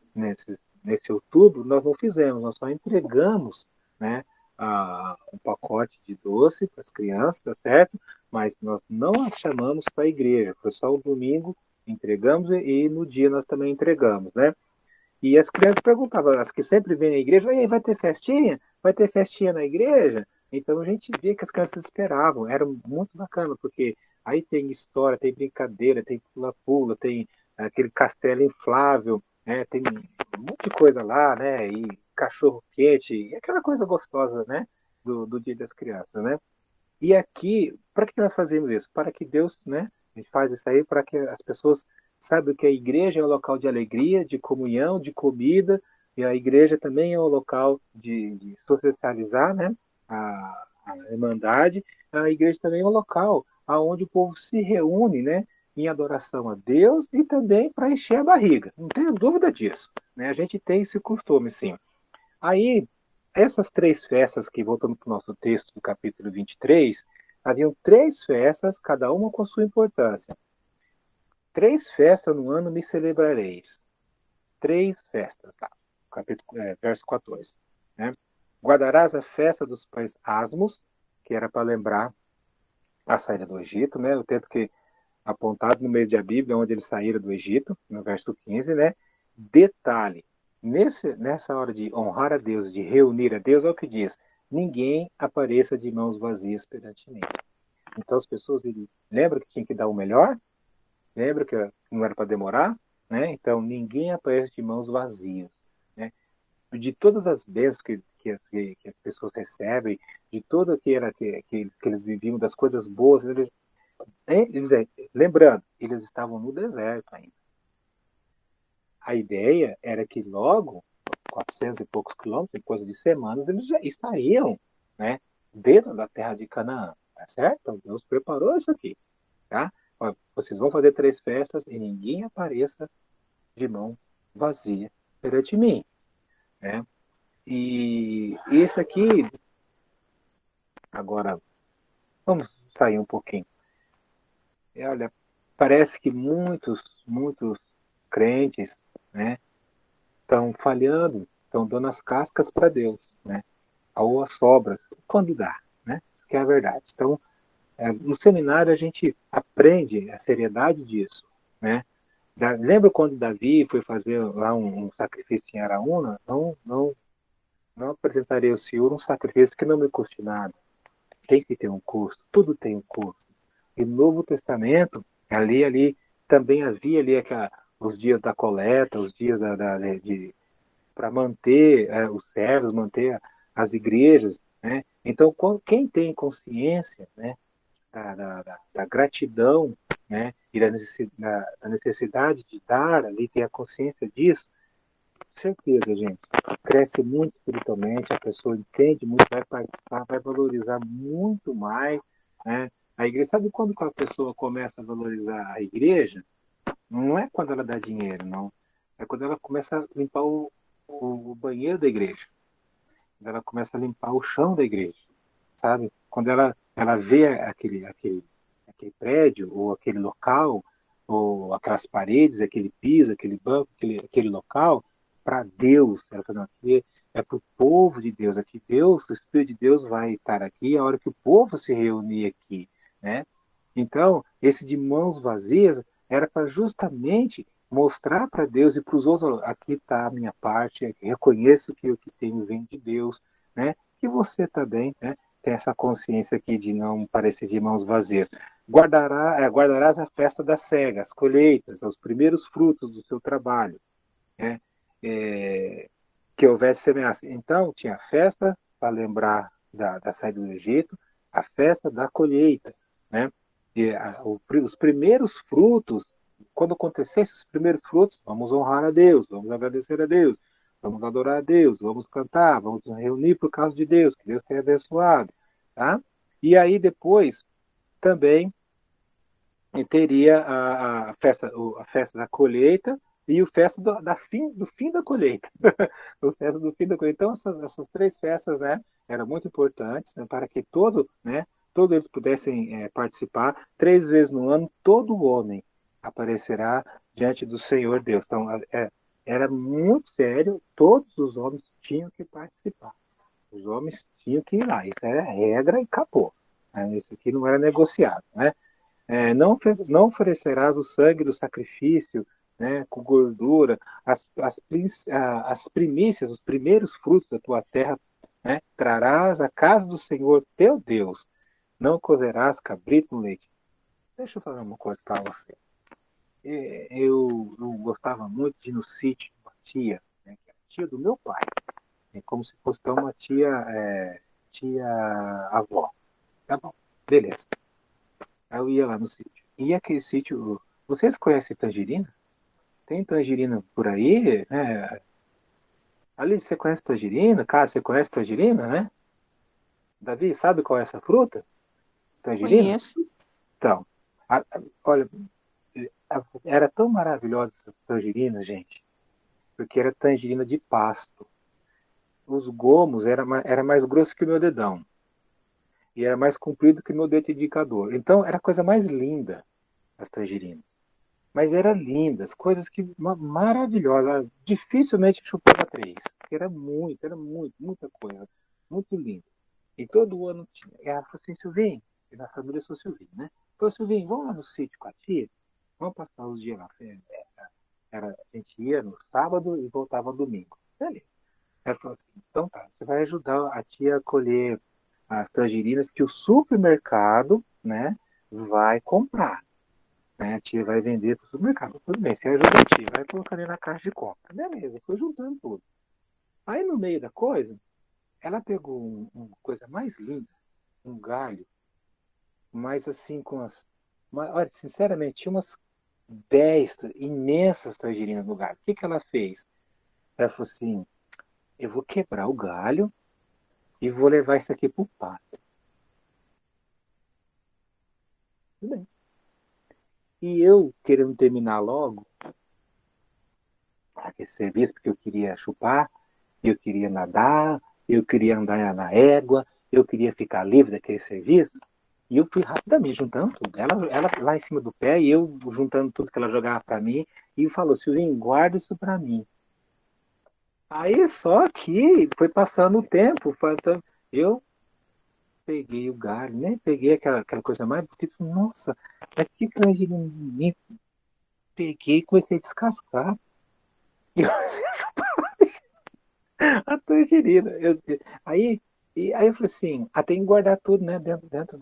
A: outubro, nós não fizemos, nós só entregamos, né, um pacote de doce para as crianças, certo? Mas nós não as chamamos para a igreja, foi só o domingo, entregamos e no dia nós também entregamos, né? E as crianças perguntavam, as que sempre vêm à igreja, vai ter festinha? Vai ter festinha na igreja? Então a gente via que as crianças esperavam, era muito bacana, porque Aí tem história, tem brincadeira, tem pula-pula, tem aquele castelo inflável, né? Tem um monte de coisa lá, né? E cachorro quente, e aquela coisa gostosa, né? Do Dia das Crianças, né? E aqui, para que nós fazemos isso? Para que Deus, né? A gente faz isso aí para que as pessoas saibam que a igreja é um local de alegria, de comunhão, de comida, e a igreja também é um local de socializar, né? A irmandade. A igreja também é um local onde o povo se reúne, né? Em adoração a Deus e também para encher a barriga. Não tenho dúvida disso, né? A gente tem esse costume, sim. Aí, essas três festas que, voltando para o nosso texto do capítulo 23, haviam três festas, cada uma com sua importância. 3 festas no ano me celebrareis. 3 festas, tá? Verso 14. Né? Guardarás a festa dos pães asmos, que era para lembrar a saída do Egito, né? O tempo que apontado no mês de Abib, onde eles saíram do Egito, no verso 15, né? Detalhe, nessa hora de honrar a Deus, de reunir a Deus, é o que diz, ninguém apareça de mãos vazias perante mim. Então as pessoas, lembra que tinha que dar o melhor? Lembra que não era para demorar? Né? Então ninguém aparece de mãos vazias. Né? De todas as bênçãos que as pessoas recebem, de tudo que eles viviam, das coisas boas, lembrando, eles estavam no deserto ainda. A ideia era que logo, 400 e poucos quilômetros, depois de semanas, eles já estariam, né, dentro da terra de Canaã. Tá certo? Então Deus preparou isso aqui. Tá? Vocês vão fazer 3 festas e ninguém apareça de mão vazia perante mim. Né? E isso aqui, agora, vamos sair um pouquinho. Olha, parece que muitos crentes, né, estão falhando, estão dando as cascas para Deus, né, ou as sobras, quando dá, né, isso que é a verdade. Então, no seminário a gente aprende a seriedade disso, né. Lembra quando Davi foi fazer lá um sacrifício em Araúna? Não apresentarei ao Senhor um sacrifício que não me custe nada. Tem que ter um custo, tudo tem um custo. E no Novo Testamento, ali também havia ali os dias da coleta, os dias para manter os servos, manter as igrejas, né? Então, quem tem consciência, né, da gratidão, né, e da necessidade de dar, ali tem a consciência disso, certeza, gente, cresce muito espiritualmente, a pessoa entende muito, vai participar, vai valorizar muito mais, né? A igreja, sabe quando a pessoa começa a valorizar a igreja? Não é quando ela dá dinheiro, não. É quando ela começa a limpar o banheiro da igreja. Quando ela começa a limpar o chão da igreja, sabe? Quando ela vê aquele prédio, ou aquele local, ou aquelas paredes, aquele piso, aquele banco, aquele local, para Deus. Ela fala, aqui é para o povo de Deus. Aqui Deus, o Espírito de Deus vai estar aqui a hora que o povo se reunir aqui, né? Então, esse de mãos vazias era para justamente mostrar para Deus e para os outros, aqui está a minha parte, reconheço que o que tenho vem de Deus, né? Que você também, né, tem essa consciência aqui de não parecer de mãos vazias. Guardarás a festa das cegas, colheitas, os primeiros frutos do seu trabalho, né? Que houvesse semeança. Então, tinha a festa para lembrar da saída do Egito, a festa da colheita, né? E os primeiros frutos, quando acontecessem os primeiros frutos, vamos honrar a Deus, vamos agradecer a Deus, vamos adorar a Deus, vamos cantar, vamos nos reunir por causa de Deus, que Deus tenha abençoado, tá? E aí depois também teria a festa da colheita e o festa do fim da colheita. O festa do fim da colheita. Então, essas 3 festas, né, eram muito importantes, né, para que todos eles pudessem participar. 3 vezes no ano, todo homem aparecerá diante do Senhor Deus. Então, era muito sério, todos os homens tinham que participar. Os homens tinham que ir lá. Isso era regra e acabou. Isso aqui não era negociado, né? Não oferecerás o sangue do sacrifício, né, com gordura, as primícias, os primeiros frutos da tua terra, né, trarás à casa do Senhor teu Deus. Não cozerás cabrito no leite. deixa eu falar uma coisa para você. Eu gostava muito de ir no sítio de uma tia, né, que é a tia do meu pai. É como se fosse uma tia, tia avó. Tá bom, beleza. Aí eu ia lá no sítio. E aquele sítio, vocês conhecem tangerina? Tem tangerina por aí, né? Ali você conhece tangerina? Cara, você conhece tangerina, né? Davi, sabe qual é essa fruta? Tangerina?
D: Conheço.
A: Então, olha, era tão maravilhosa essas tangerinas, gente, porque era tangerina de pasto. Os gomos era mais grosso que o meu dedão. E era mais comprido que o meu dedo indicador. Então, era a coisa mais linda, as tangerinas. Mas eram lindas, coisas que maravilhosas. Dificilmente chupava três. Era muito, muita coisa. Muito lindo. E todo ano tinha. E ela falou assim, Silvinho, e na família eu sou Silvinho, né? Falou, Silvinho, vamos lá no sítio com a tia? Vamos passar os dias lá. A gente ia no sábado e voltava no domingo. Beleza. Ela falou assim, então tá, você vai ajudar a tia a colher as tangerinas que o supermercado, né, vai comprar. Né? A tia vai vender para o supermercado. Tudo bem, você ajuda a tia, vai colocando ali na caixa de compra. Beleza, foi juntando tudo. Aí no meio da coisa, ela pegou uma coisa mais linda, um galho, mas assim com as. Olha, sinceramente, tinha umas 10 imensas tangerinas no galho. O que ela fez? Ela falou assim: eu vou quebrar o galho e vou levar isso aqui pro pato. Tudo bem. E eu, querendo terminar logo aquele serviço, porque eu queria chupar, eu queria nadar, eu queria andar na égua, eu queria ficar livre daquele serviço. E eu fui rapidamente juntando tudo. Ela lá em cima do pé e eu juntando tudo que ela jogava para mim e falou, Silvinho, guarda isso para mim. Aí só que foi passando o tempo, eu peguei o galho, né? Peguei aquela coisa mais bonita, nossa, mas que tangerina bonita. Peguei e comecei a descascar. E eu, a tangerina. Aí eu falei assim, tem que guardar tudo, né, dentro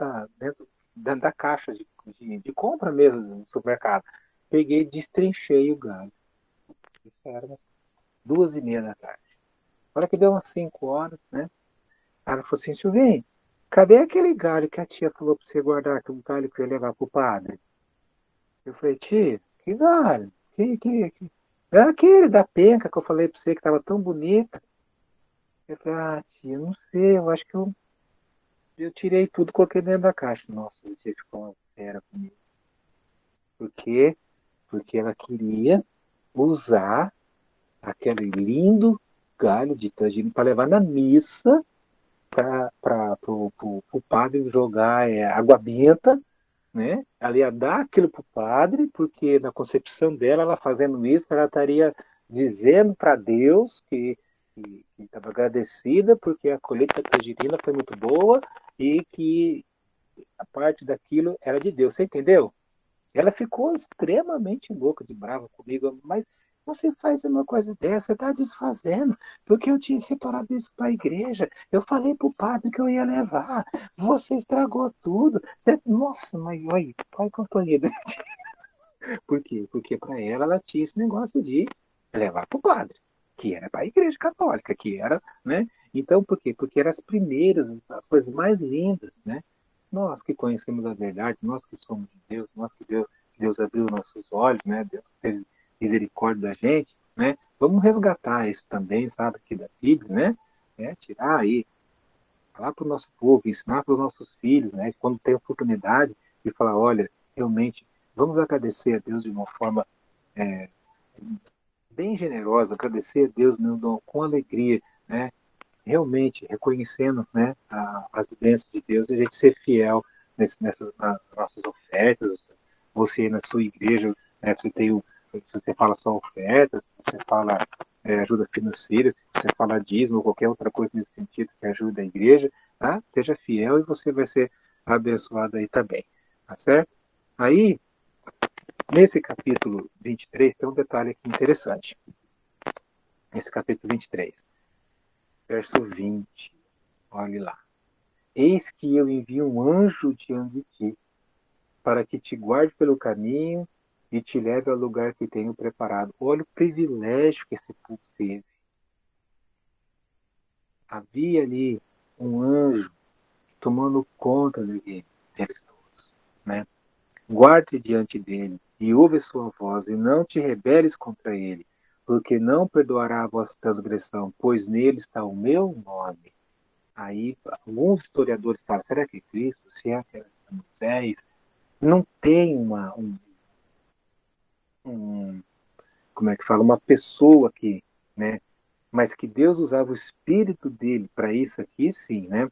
A: da caixa de compra mesmo no supermercado. Peguei e destrinchei o galho. Isso era umas 2h30 da tarde. A hora que deu umas 5 horas, né? Ela falou assim, Silvinho, cadê aquele galho que a tia falou pra você guardar, que o galho que eu ia levar pro padre? Eu falei, tia, que galho? Que... É aquele da penca que eu falei pra você que tava tão bonita. Eu falei, tia, não sei, eu acho que eu tirei tudo e coloquei dentro da caixa. Nossa, a tia ficou uma fera comigo. Por quê? Porque ela queria usar aquele lindo galho de tangerina para levar na missa para o padre jogar água benta, né? Ela ia dar aquilo para o padre, porque na concepção dela, ela fazendo isso, ela estaria dizendo para Deus que estava agradecida porque a colheita da tangerina foi muito boa e que a parte daquilo era de Deus. Você entendeu? Ela ficou extremamente louca de brava comigo, mas você faz uma coisa dessa, você está desfazendo, porque eu tinha separado isso para a igreja. Eu falei para o padre que eu ia levar. Você estragou tudo. Nossa, mas olha, pai companheiro. Por quê? Porque para ela tinha esse negócio de levar para o padre, que era para a igreja católica, que era, né? Então, por quê? Porque eram as primeiras, as coisas mais lindas, né? Nós que conhecemos a verdade, nós que somos de Deus, nós que Deus abriu nossos olhos, né? Deus teve misericórdia da gente, né? Vamos resgatar isso também, sabe, aqui da Bíblia, né? Tirar aí, falar para o nosso povo, ensinar para os nossos filhos, né? Quando tem oportunidade de falar, olha, realmente, vamos agradecer a Deus de uma forma bem generosa, agradecer a Deus com alegria, né? Realmente reconhecendo, né, as bênçãos de Deus e a gente ser fiel nas nossas ofertas. Você na sua igreja, né, se você fala só ofertas, se você fala ajuda financeira, se você fala dízimo ou qualquer outra coisa nesse sentido que ajuda a igreja, tá? Seja fiel e você vai ser abençoado aí também, tá certo? Aí, nesse capítulo 23, tem um detalhe aqui interessante. Esse capítulo 23, verso 20, olhe lá. Eis que eu envio um anjo diante de ti, para que te guarde pelo caminho e te leve ao lugar que tenho preparado. Olha o privilégio que esse povo teve. Havia ali um anjo tomando conta deles todos, né? Guarde diante dele e ouve sua voz e não te rebeles contra ele, porque não perdoará a vossa transgressão, pois nele está o meu nome. Aí alguns historiadores falam, será que é Cristo? Se é Moisés? Não tem como é que fala, uma pessoa aqui, né? Mas que Deus usava o Espírito dele para isso aqui, sim, né?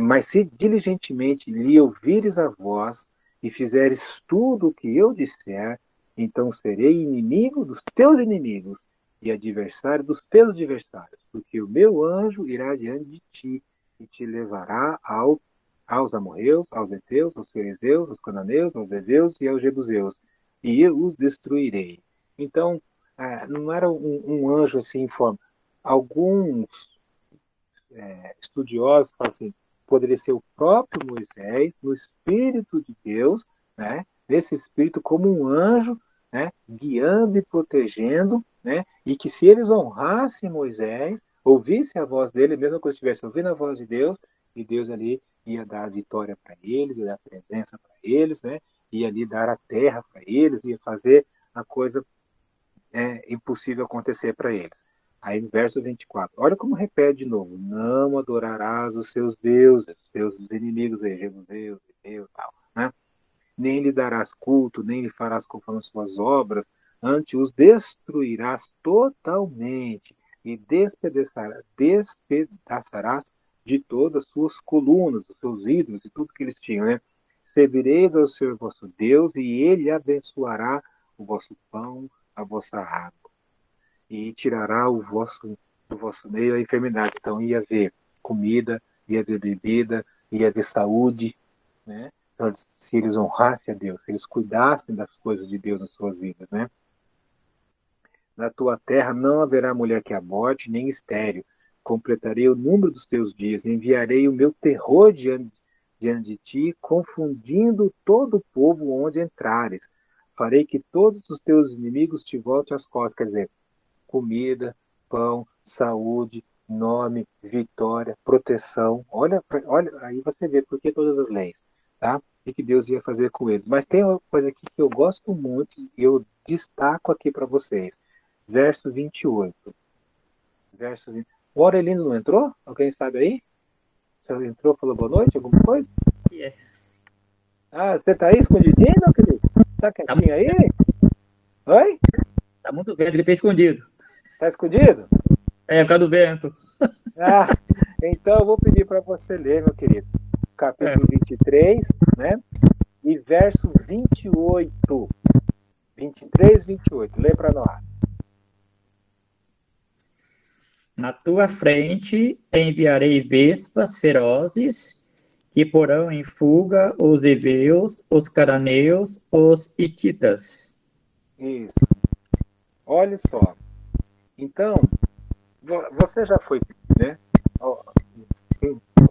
A: Mas se diligentemente lhe ouvires a voz e fizeres tudo o que eu disser, então serei inimigo dos teus inimigos e adversário dos teus adversários, porque o meu anjo irá diante de ti e te levará aos amorreus, aos heteus, aos ferezeus, aos cananeus, aos heveus e aos jebuseus, e eu os destruirei. Então, não era um anjo assim em forma. Alguns estudiosos falam assim, poderia ser o próprio Moisés, no Espírito de Deus, né? Nesse Espírito como um anjo, né? Guiando e protegendo, né? E que se eles honrassem Moisés, ouvissem a voz dele, mesmo que eles estivessem ouvindo a voz de Deus, e Deus ali ia dar a vitória para eles, ia dar a presença para eles, né? Ia ali dar a terra para eles, ia fazer a coisa impossível acontecer para eles. Aí no verso 24, olha como repete de novo: não adorarás os seus deuses, os teus inimigos, jebuseus, Deus, tal, né? Nem lhe darás culto, nem lhe farás conforme as suas obras, antes os destruirás totalmente e despedaçarás de todas as suas colunas, os seus ídolos e tudo que eles tinham, né? Servireis ao Senhor vosso Deus e ele abençoará o vosso pão, a vossa água e tirará do vosso meio a enfermidade. Então ia haver comida, ia haver bebida, ia haver saúde, né? Então, se eles honrassem a Deus, se eles cuidassem das coisas de Deus nas suas vidas, né? Na tua terra não haverá mulher que aborte, nem estéril. Completarei o número dos teus dias, enviarei o meu terror diante de ti, confundindo todo o povo onde entrares. Farei que todos os teus inimigos te voltem às costas. Quer dizer, comida, pão, saúde, nome, vitória, proteção. Olha, aí você vê por que todas as leis, tá? O que Deus ia fazer com eles. Mas tem uma coisa aqui que eu gosto muito e eu destaco aqui para vocês. Verso 28. Verso 20. O Aurelino não entrou? Alguém sabe aí? Você entrou, falou boa noite, alguma coisa?
D: Yes.
A: Ah, você tá aí escondidinho, meu querido? Tá quietinho aí? Oi?
D: Tá muito vento, ele tá escondido.
A: Tá escondido?
D: É, por causa do vento.
A: Ah, então eu vou pedir para você ler, meu querido, capítulo 23, né? E verso 28. 23, 28. Lê para nós.
D: Na tua frente enviarei vespas ferozes que porão em fuga os heveus, os cananeus, os hititas.
A: Isso. Olha só. Então, você já foi, né?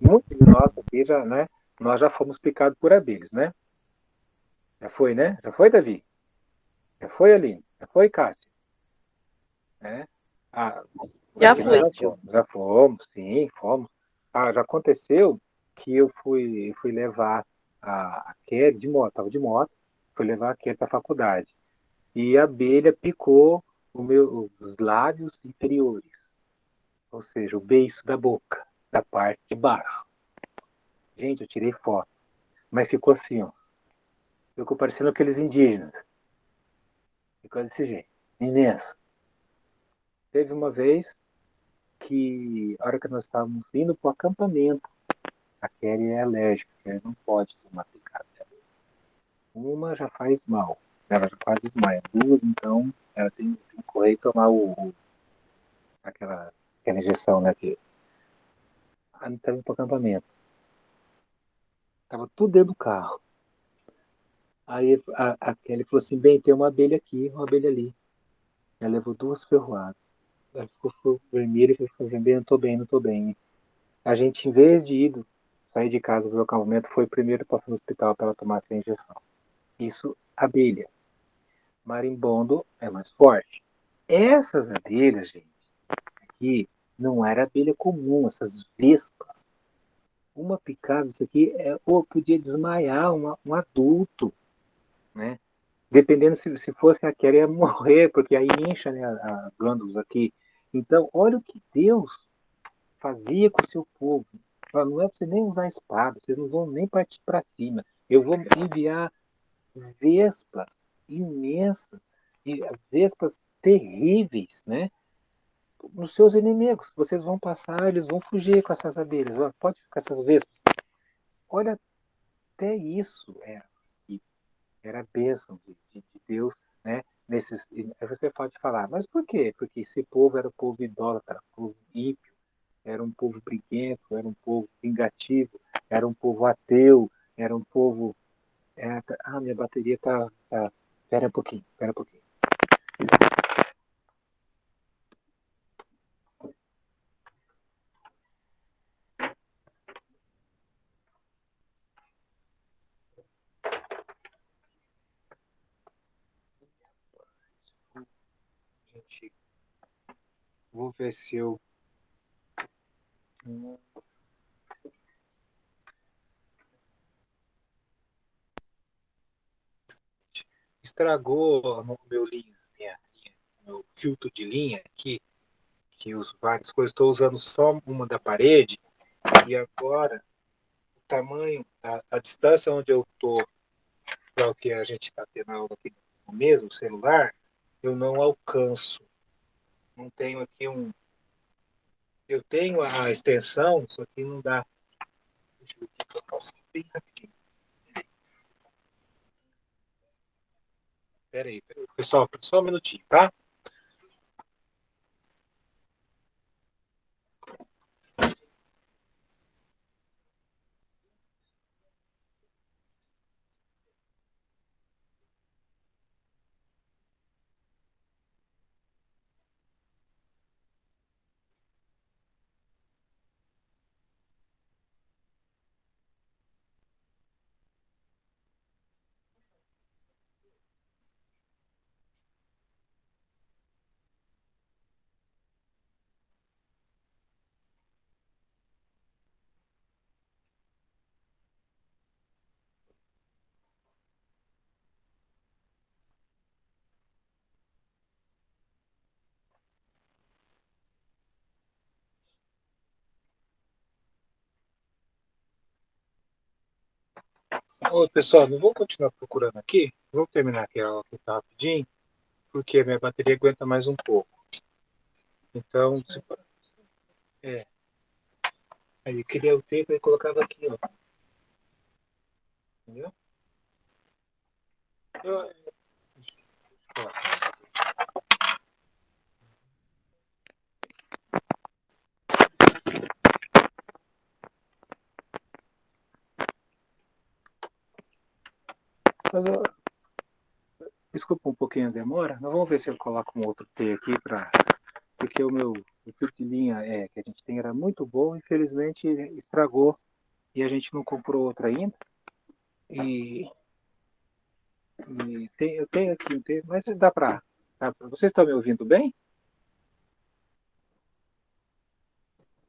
A: Muitos de nós aqui já, né? Nós já fomos picados por abelhas, né? Já foi, né? Já foi, Davi? Já foi, Aline? Já foi, Cássia? Né? Ah,
B: Já
A: aqui
B: fui.
A: já fomos, sim, fomos. Ah, já aconteceu que eu fui levar a Kelly de moto, estava de moto, fui levar a Kelly para a faculdade. E a abelha picou os lábios inferiores, ou seja, o beiço da boca, da parte de baixo. Gente, eu tirei foto, mas ficou assim, ó. Ficou parecendo aqueles indígenas. Ficou desse jeito, imenso. Teve uma vez que, a hora que nós estávamos indo para o acampamento, a Kelly é alérgica, ela não pode tomar picada. Uma já faz mal, ela já quase desmaia. Duas, então, ela tem que correr e tomar aquela injeção, né? Que a gente estava indo para o acampamento. Estava tudo dentro do carro. Aí a Kelly falou assim, bem, tem uma abelha aqui, uma abelha ali. Ela levou duas ferroadas. Ela ficou vermelha e falou, bem, não estou bem, não estou bem. A gente, em vez de sair de casa do acampamento, foi primeiro passar no hospital para ela tomar essa injeção. Isso, abelha. Marimbondo é mais forte. Essas abelhas, gente, aqui não era abelha comum, essas vespas. Uma picada, isso aqui podia desmaiar um adulto, né? Dependendo se fosse aquela, ia morrer, porque aí incha, né, as glândulas aqui. Então, olha o que Deus fazia com o seu povo. Fala, não é para você nem usar espada, vocês não vão nem partir para cima. Eu vou enviar vespas imensas, e vespas terríveis, né? Nos seus inimigos. Vocês vão passar, eles vão fugir com essas abelhas. Pode ficar essas vespas. Olha, até isso era a bênção de Deus, né? Aí você pode falar, mas por quê? Porque esse povo era um povo idólatra, um povo ímpio, era um povo briguento, era um povo vingativo, era um povo ateu, era um povo. Minha bateria tá. Espera um pouquinho, espera um pouquinho. Gente, vou ver se eu. Estragou no meu meu filtro de linha aqui, que os várias coisas, estou usando só uma da parede, e agora o tamanho, a distância onde eu estou para o que a gente está tendo aula aqui no mesmo celular, eu não alcanço. Não tenho aqui um. Eu tenho a extensão, só que não dá. Deixa eu ver o que eu faço bem rapidinho. Espera aí, pessoal, só um minutinho, tá? Ô, pessoal, não vou continuar procurando aqui. Vou terminar aqui a aula aqui tá rapidinho, porque a minha bateria aguenta mais um pouco. Então, aí eu queria o tempo e colocava aqui, ó. Entendeu? Eu, ó, mas desculpa um pouquinho a demora. Nós vamos ver se eu coloco um outro T aqui porque o fio de linha que a gente tem era muito bom, infelizmente estragou e a gente não comprou outro ainda. E, eu tenho aqui um T, mas dá para. Vocês estão me ouvindo bem?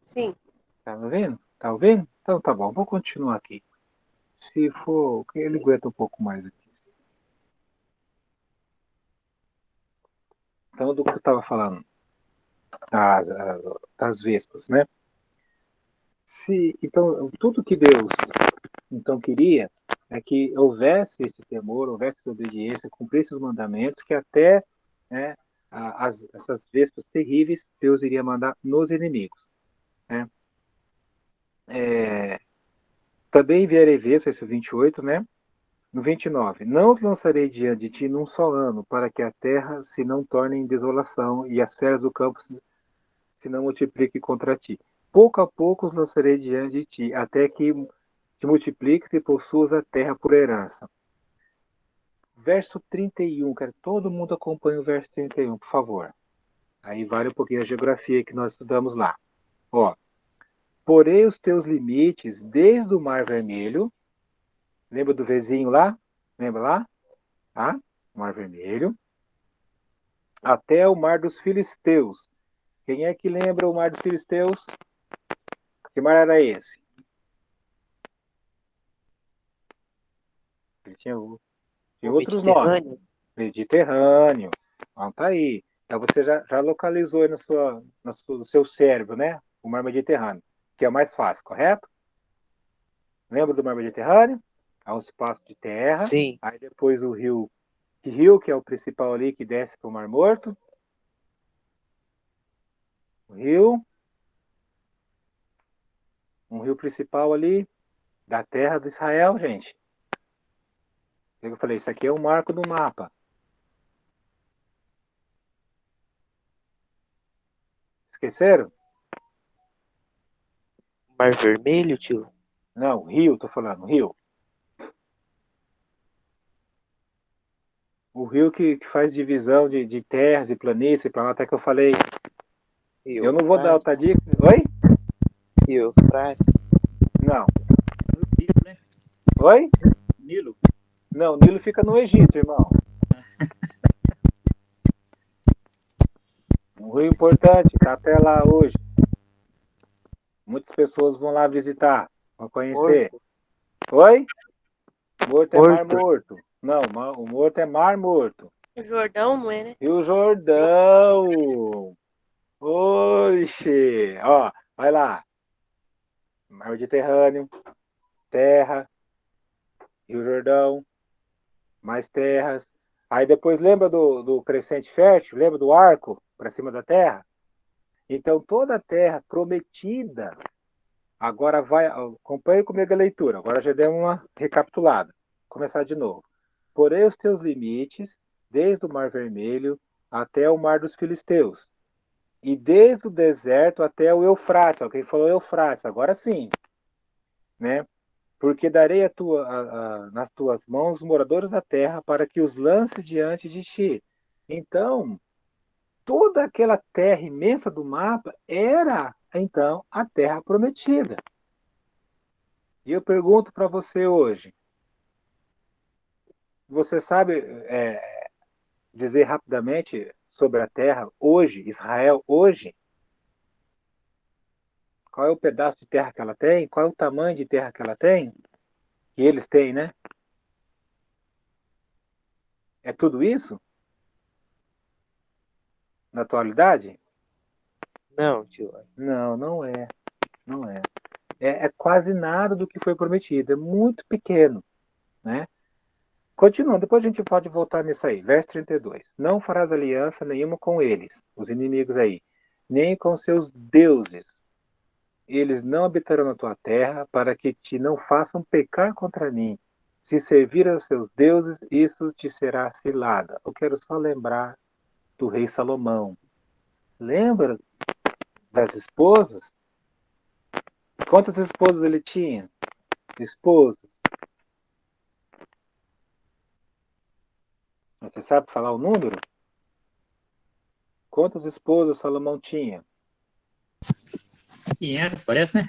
B: Sim.
A: Tá me ouvindo? Tá ouvindo? Então tá bom, vou continuar aqui. Se for, ele aguenta um pouco mais aqui. Então, do que eu estava falando, das vespas, né? Então, tudo que Deus então queria é que houvesse esse temor, houvesse essa obediência, cumprisse os mandamentos, que até, né, essas vespas terríveis Deus iria mandar nos inimigos, né? Também enviarei vespas, esse 28, né? No 29, não os lançarei diante de ti num só ano, para que a terra se não torne em desolação e as feras do campo se não multipliquem contra ti. Pouco a pouco os lançarei diante de ti, até que te multipliques e possuas a terra por herança. Verso 31, quero todo mundo acompanhe o verso 31, por favor. Aí vale um pouquinho a geografia que nós estudamos lá. Ó, porei os teus limites desde o Mar Vermelho. Lembra do vizinho lá? Lembra lá? tá? Mar Vermelho, até o Mar dos Filisteus. Quem é que lembra o Mar dos Filisteus? Que mar era esse? Ele tinha
C: O
A: outros nomes.
C: Mediterrâneo?
A: Mediterrâneo. Então tá aí. Então você já localizou aí no seu cérebro, né? O mar Mediterrâneo, que é o mais fácil, correto? Lembra do mar Mediterrâneo? É um espaço de terra.
C: Sim.
A: Aí depois o rio, que é o principal ali que desce para o Mar Morto. O rio, um rio principal ali da terra de Israel, gente. Eu falei, isso aqui é um marco do mapa. Esqueceram?
C: Mar Vermelho, tio?
A: Não, rio, tô falando, rio. O rio que faz divisão de terras e planícies, para lá até que eu falei.
C: Rio
A: Eu não vou dar
C: Eufrates?
A: outra dica. Oi?
C: Rio Eufrates?
A: Não.
D: Nilo, né?
A: Oi?
D: Nilo.
A: Não, o Nilo fica no Egito, irmão. Um rio importante, tá até lá hoje. Muitas pessoas vão lá visitar, vão conhecer.
C: Morto?
A: Oi? Morto é mar
C: Morto?
A: morto. Não, o morto é mar morto.
B: O Jordão, não é, né?
A: Rio Jordão. Oxe. Ó, vai lá. Mar Mediterrâneo, terra, Rio Jordão, mais terras. Aí depois lembra do crescente fértil? Lembra do arco para cima da terra? Então toda a terra prometida, agora vai, acompanhe comigo a leitura, agora já demos uma recapitulada. Vou começar de novo. Porém os teus limites, desde o Mar Vermelho até o Mar dos Filisteus, e desde o deserto até o Eufrates. Alguém falou Eufrates, agora sim, né? Porque darei nas tuas mãos os moradores da terra para que os lances diante de ti. Então, toda aquela terra imensa do mapa era, então, a terra prometida. E eu pergunto para você hoje, você sabe dizer rapidamente sobre a terra hoje, Israel hoje? Qual é o pedaço de terra que ela tem? Qual é o tamanho de terra que ela tem? Que eles têm, né? É tudo isso na atualidade?
C: Não, tio.
A: Não, não é. Não é. É quase nada do que foi prometido. É muito pequeno, né? Continua, depois a gente pode voltar nisso aí. Verso 32. Não farás aliança nenhuma com eles, os inimigos aí, nem com seus deuses. Eles não habitarão na tua terra, para que te não façam pecar contra mim. Se servir aos seus deuses, isso te será cilada. Eu quero só lembrar do rei Salomão. Lembra das esposas? Quantas esposas ele tinha? Esposas. Você sabe falar o número? Quantas esposas Salomão tinha?
D: 500, parece, né?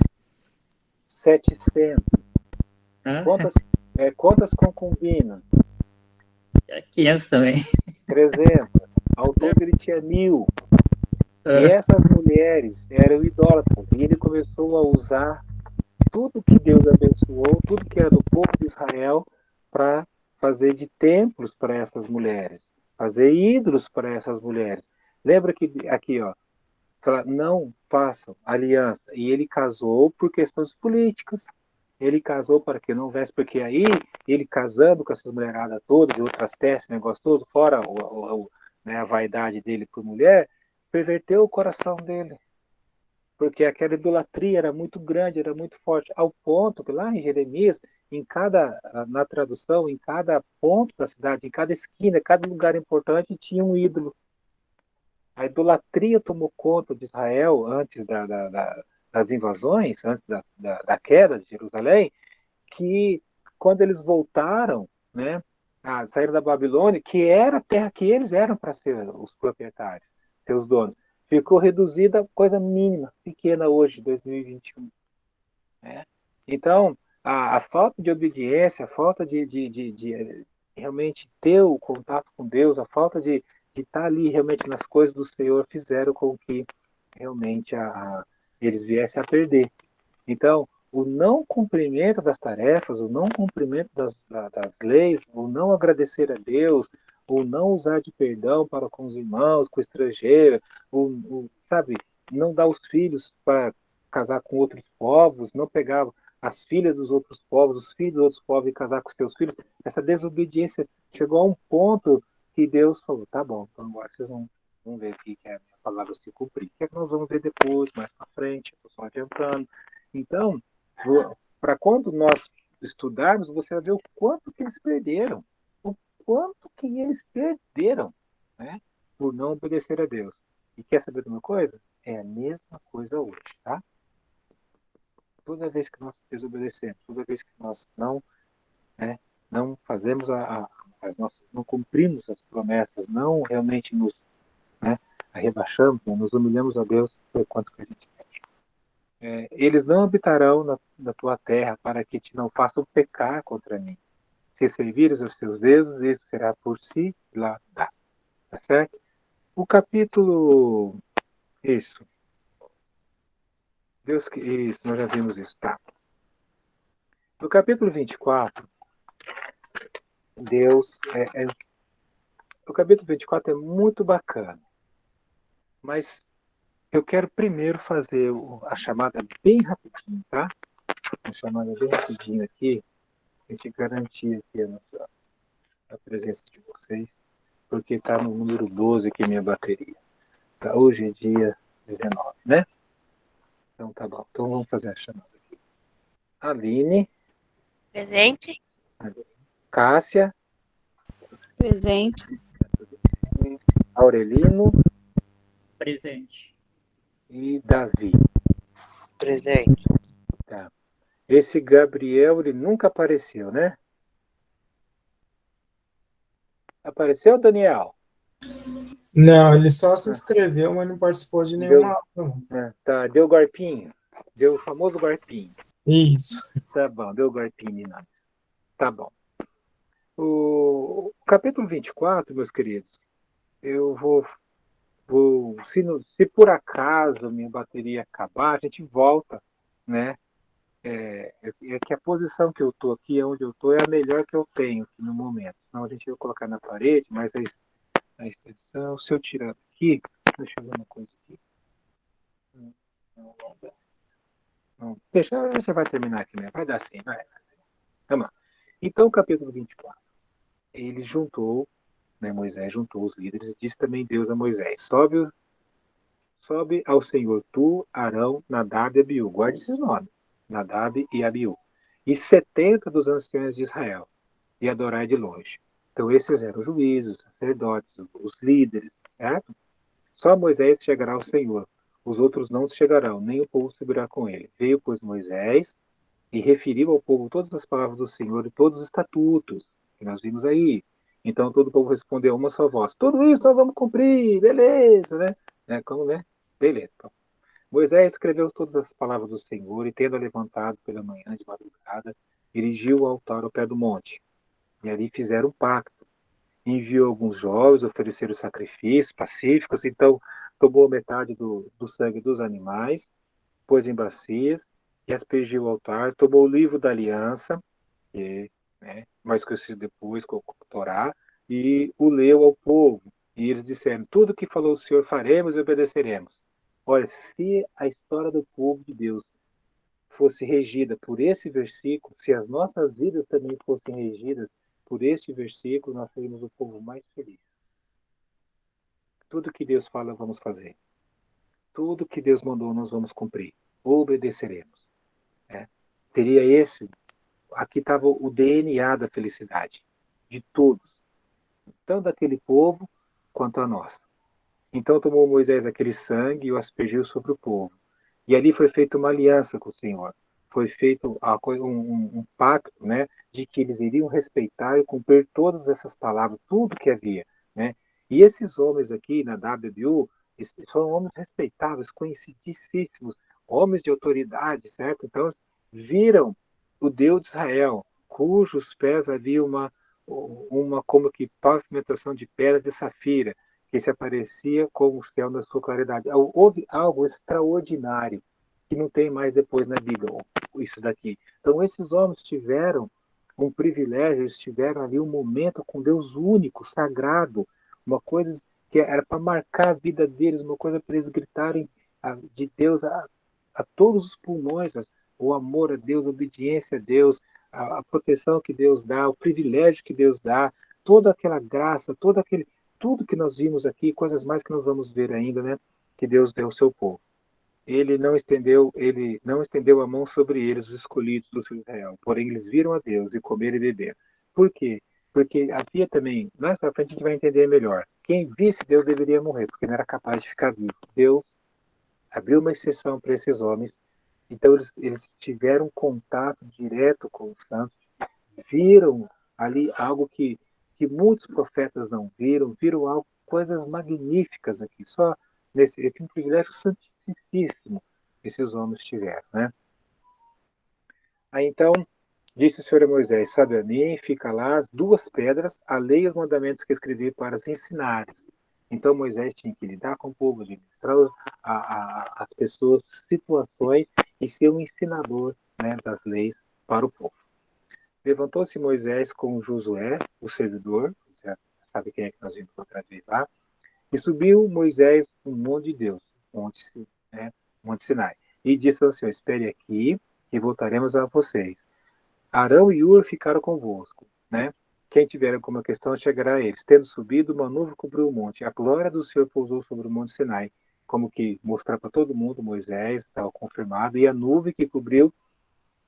A: 700.
D: Ah,
A: Quantas concubinas?
D: 500 também.
A: 300. Ao todo ele tinha 1000. E
D: Ah,
A: essas mulheres eram idólatras. E ele começou a usar tudo que Deus abençoou, tudo que era do povo de Israel, para fazer de templos para essas mulheres, fazer ídolos para essas mulheres. Lembra que aqui, ó, fala, não façam aliança. E ele casou por questões políticas. Ele casou para que não houvesse, porque aí ele casando com essas mulheradas todas, de outras testes, negócio todo, fora né, a vaidade dele por mulher, perverteu o coração dele. Porque aquela idolatria era muito grande, era muito forte, ao ponto que lá em Jeremias, na tradução, em cada ponto da cidade, em cada esquina, cada lugar importante, tinha um ídolo. A idolatria tomou conta de Israel antes das invasões, antes da queda de Jerusalém, que quando eles voltaram, né, saíram da Babilônia, que era a terra que eles eram para ser os proprietários, seus donos, ficou reduzida a coisa mínima, pequena hoje, 2021. Né? Então, a falta de obediência, a falta de realmente ter o contato com Deus, a falta de estar ali realmente nas coisas do Senhor fizeram com que realmente eles viessem a perder. Então, o não cumprimento das tarefas, o não cumprimento das leis, o não agradecer a Deus, o não usar de perdão para com os irmãos, com o estrangeiro, sabe, não dar os filhos para casar com outros povos, não pegar as filhas dos outros povos, os filhos dos outros povos e casar com seus filhos. Essa desobediência chegou a um ponto que Deus falou, tá bom, então agora vocês vão ver aqui que é a minha palavra se cumprir. Que é que nós vamos ver depois, mais para frente, estou só adiantando. Então, para quando nós estudarmos, você vai ver o quanto que eles perderam. O quanto que eles perderam, né? Por não obedecer a Deus. E quer saber de uma coisa? É a mesma coisa hoje, tá? Toda vez que nós desobedecemos, toda vez que nós não fazemos não cumprimos as promessas, não realmente nos, né, rebaixamos, nos humilhamos a Deus por quanto que a gente quer. Eles não habitarão na tua terra para que te não façam pecar contra mim. Se servires os teus dedos, isso será por si lá dá. Tá certo? O capítulo. Isso. Isso, nós já vimos isso. Tá. No capítulo 24, Deus. O capítulo 24 é muito bacana. Mas eu quero primeiro fazer a chamada bem rapidinho, tá? A chamada bem rapidinho aqui. A gente garantir aqui a presença de vocês. Porque está no número 12 aqui minha bateria. Tá? Hoje é dia 19, né? Então tá bom. Então vamos fazer a chamada aqui. Aline.
B: Presente.
A: Cássia.
E: Presente.
A: Aurelino.
D: Presente.
A: E Davi.
C: Presente.
A: Tá. Esse Gabriel, ele nunca apareceu, né? Apareceu, Daniel?
F: Não, ele só se inscreveu, mas não participou de nenhuma.
A: Tá, deu golpinho. Deu o famoso golpinho.
F: Isso.
A: Tá bom, deu golpinho em nós. Tá bom. O capítulo 24, meus queridos, eu se por acaso minha bateria acabar, a gente volta, né? É que a posição que eu estou aqui, onde eu estou, é a melhor que eu tenho aqui no momento. Senão a gente vai colocar na parede, mas a extensão, se eu tirar aqui, deixa eu ver uma coisa aqui. Não, deixa, a gente vai terminar aqui, né? Vai dar sim, vai. Vamos lá. Então, o capítulo 24. Ele juntou, né, Moisés juntou os líderes e disse também Deus a Moisés: sobe ao Senhor tu, Arão, Nadab e Abiú. Guarde esses nomes: Nadab e Abiú. E 70 dos anciãos de Israel. E adorai de longe. Então, esses eram os juízes, os sacerdotes, os líderes, certo? Só Moisés chegará ao Senhor. Os outros não chegarão, nem o povo subirá com ele. Veio, pois, Moisés e referiu ao povo todas as palavras do Senhor e todos os estatutos que nós vimos aí. Então todo o povo respondeu uma só voz: tudo isso nós vamos cumprir, beleza, né? Como, né? Beleza. Então, Moisés escreveu todas as palavras do Senhor e, tendo levantado pela manhã de madrugada, erigiu o altar ao pé do monte. E ali fizeram um pacto. Enviou alguns jovens, ofereceram sacrifícios pacíficos, então tomou metade do sangue dos animais, pôs em bacias e aspergiu o altar, tomou o livro da aliança, que mais conhecido depois como Torá, e o leu ao povo. E eles disseram: tudo que falou o Senhor faremos e obedeceremos. Olha, se a história do povo de Deus fosse regida por esse versículo, se as nossas vidas também fossem regidas por este versículo, nós seríamos o povo mais feliz. Tudo que Deus fala, vamos fazer. Tudo que Deus mandou, nós vamos cumprir. Obedeceremos. Seria esse. Aqui estava o DNA da felicidade. De todos. Tanto daquele povo, quanto a nossa. Então tomou Moisés aquele sangue e o aspergiu sobre o povo. E ali foi feita uma aliança com o Senhor. Foi feito um pacto, né, de que eles iriam respeitar e cumprir todas essas palavras, tudo que havia, né? E esses homens aqui, Nadab e Abiú, são homens respeitáveis, conhecidíssimos, homens de autoridade, certo? Então, viram o Deus de Israel, cujos pés havia uma como que pavimentação de pedra de safira, que se aparecia como o céu na sua claridade. Houve algo extraordinário que não tem mais depois na Bíblia, isso daqui. Então, esses homens tiveram um privilégio, eles tiveram ali um momento com Deus único, sagrado, uma coisa que era para marcar a vida deles, uma coisa para eles gritarem de Deus a todos os pulmões, o amor a Deus, a obediência a Deus, a proteção que Deus dá, o privilégio que Deus dá, toda aquela graça, tudo que nós vimos aqui, coisas mais que nós vamos ver ainda, né? Que Deus deu ao seu povo. Ele não estendeu a mão sobre eles, os escolhidos dos filhos de Israel. Porém, eles viram a Deus e comeram e beberam. Por quê? Porque havia também, mais para frente a gente vai entender melhor. Quem visse Deus deveria morrer, porque não era capaz de ficar vivo. Deus abriu uma exceção para esses homens. Então, eles tiveram contato direto com os santos, viram ali algo que muitos profetas não viram, viram algo, coisas magníficas aqui. Só nesse aqui um privilégio santíssimo esses homens tiveram, né? Aí então disse o Senhor a Moisés: sobe a mim, fica lá as duas pedras, a lei e os mandamentos que escrevi para os ensinares. Então Moisés tinha que lidar com o povo, administrar as pessoas, situações e ser um ensinador, né, das leis para o povo. Levantou-se Moisés com Josué, o servidor, você sabe quem é que nós vimos outra vez lá, e subiu Moisés um monte de Deus, Monte Sinai, e disse ao Senhor: espere aqui e voltaremos a vocês. Arão e Ur ficaram convosco, né? Quem tiver alguma questão chegará a eles. Tendo subido, uma nuvem cobriu o monte. A glória do Senhor pousou sobre o monte Sinai, como que mostrar para todo mundo, Moisés estava confirmado, e a nuvem que cobriu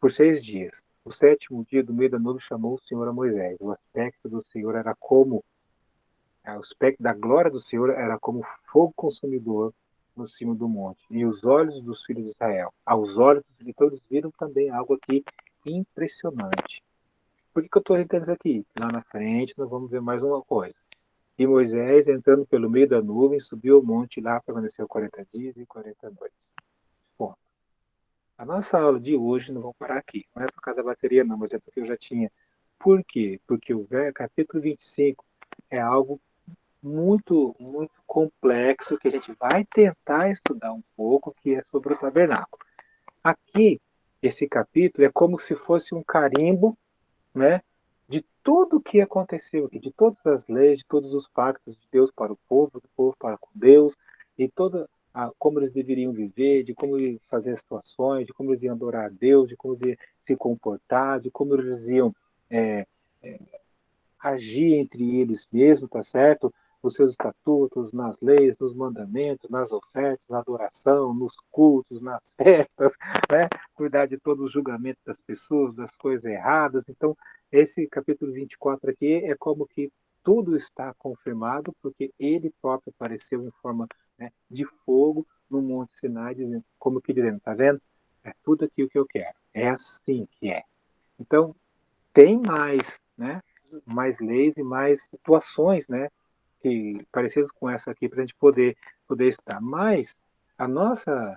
A: por 6 dias. O 7º dia, do meio da nuvem, chamou o Senhor a Moisés. O aspecto do Senhor era como o aspecto da glória do Senhor era como fogo consumidor no cimo do monte. E os olhos dos filhos de Israel, aos olhos dos filhos, eles viram também algo aqui impressionante. Por que eu estou retendo isso aqui? Lá na frente nós vamos ver mais uma coisa. E Moisés, entrando pelo meio da nuvem, subiu ao monte e lá permaneceu 40 dias e 40 noites. Bom, a nossa aula de hoje, não vamos parar aqui. Não é por causa da bateria, não, mas é porque eu já tinha. Por quê? Porque o capítulo 25 é algo muito, muito complexo que a gente vai tentar estudar um pouco, que é sobre o tabernáculo. Aqui, esse capítulo é como se fosse um carimbo, né, de tudo o que aconteceu aqui, de todas as leis, de todos os pactos de Deus para o povo, do povo para com Deus, e como eles deveriam viver, de como fazer as situações, de como eles iam adorar a Deus, de como eles iam se comportar, de como eles iam agir entre eles mesmos, tá certo? Os seus estatutos, nas leis, nos mandamentos, nas ofertas, na adoração, nos cultos, nas festas, né? Cuidar de todo o julgamento das pessoas, das coisas erradas. Então, esse capítulo 24 aqui é como que tudo está confirmado, porque ele próprio apareceu em forma, né, de fogo no Monte Sinai, dizendo, como que dizendo, tá vendo? É tudo aquilo que eu quero. É assim que é. Então, tem mais, né? Mais leis e mais situações, né? Que parecidas com essa aqui para a gente poder estudar. Mas a nossa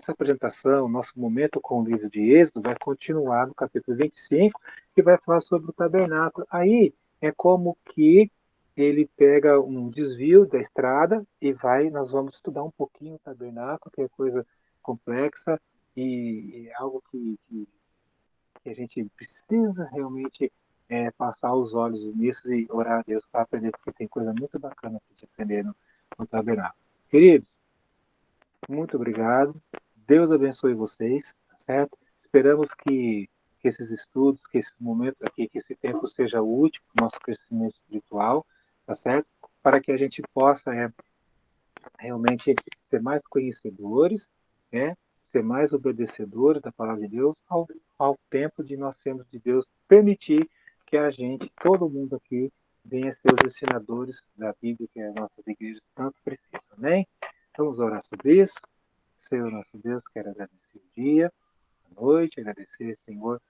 A: apresentação, o nosso momento com o livro de Êxodo vai continuar no capítulo 25, que vai falar sobre o tabernáculo. Aí é como que ele pega um desvio da estrada e nós vamos estudar um pouquinho o tabernáculo, que é coisa complexa e é algo que a gente precisa realmente passar os olhos nisso e orar a Deus para aprender, porque tem coisa muito bacana para a gente aprender no tabernáculo. Queridos, muito obrigado. Deus abençoe vocês, tá certo? Esperamos que esses estudos, que esse momento aqui, que esse tempo seja útil para o nosso crescimento espiritual, tá certo? Para que a gente possa realmente ser mais conhecedores, né? Ser mais obedecedores da palavra de Deus ao tempo de nós sermos de Deus, permitir que a gente, todo mundo aqui, venha ser os ensinadores da Bíblia que as nossas igrejas tanto precisam, amém? Vamos orar sobre isso. Senhor nosso Deus, quero agradecer o dia, a noite, agradecer, Senhor,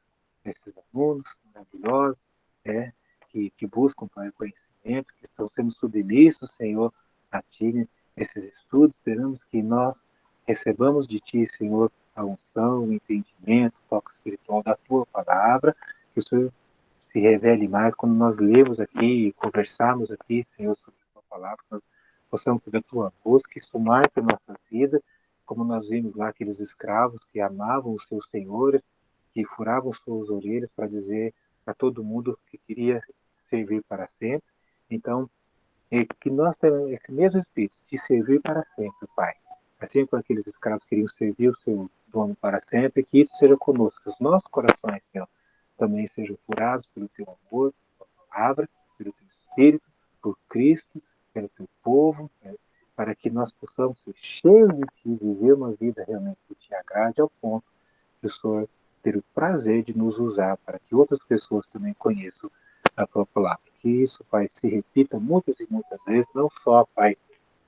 A: esses alunos maravilhosos, que buscam para o conhecimento, que estão sendo submissos, Senhor, a Ti, esses estudos. Esperamos que nós recebamos de Ti, Senhor, a unção, o entendimento, o toque espiritual da Tua palavra, que o Senhor se revele mais quando nós lemos aqui, conversarmos aqui, Senhor, sobre a tua palavra, que nós possamos ter a tua voz, que isso marque a nossa vida, como nós vimos lá aqueles escravos que amavam os seus senhores, que furavam suas orelhas para dizer a todo mundo que queria servir para sempre. Então, que nós tenhamos esse mesmo espírito de servir para sempre, Pai. Assim como aqueles escravos queriam servir o seu dono para sempre, que isso seja conosco, que os nossos corações, Senhor, também sejam curados pelo teu amor, pela palavra, pelo teu espírito, por Cristo, pelo teu povo, para que nós possamos ser cheios de ti, viver uma vida realmente que te agrade, ao ponto de o Senhor ter o prazer de nos usar para que outras pessoas também conheçam a tua palavra. Que isso, Pai, se repita muitas e muitas vezes, não só, Pai,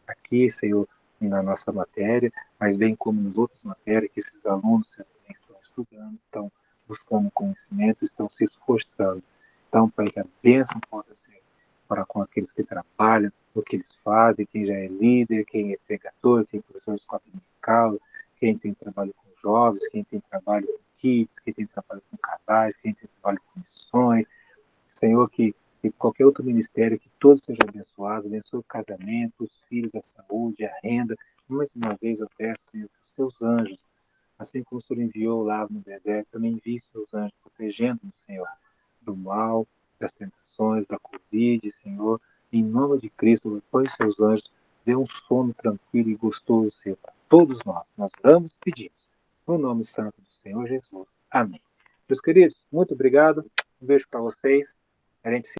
A: aqui, Senhor, na nossa matéria, mas bem como nas outras matérias que esses alunos também estão estudando, estão buscando conhecimento, estão se esforçando. Então, Pai, que a bênção possa ser para com aqueles que trabalham, o que eles fazem, quem já é líder, quem é pregador, quem é professor de escola dominical, quem tem trabalho com jovens, quem tem trabalho com kids, quem tem trabalho com casais, quem tem trabalho com missões. Senhor, que qualquer outro ministério, que todos sejam abençoados, abençoe o casamento, os filhos, a saúde, a renda. Mais uma vez eu peço, Senhor, que os teus anjos, assim como o Senhor enviou lá no deserto, também envie seus anjos, protegendo-nos, Senhor, do mal, das tentações, da Covid, Senhor. Em nome de Cristo, põe seus anjos, dê um sono tranquilo e gostoso, Senhor, para todos nós. Nós oramos e pedimos. No nome santo do Senhor Jesus. Amém. Meus queridos, muito obrigado. Um beijo para vocês. A gente se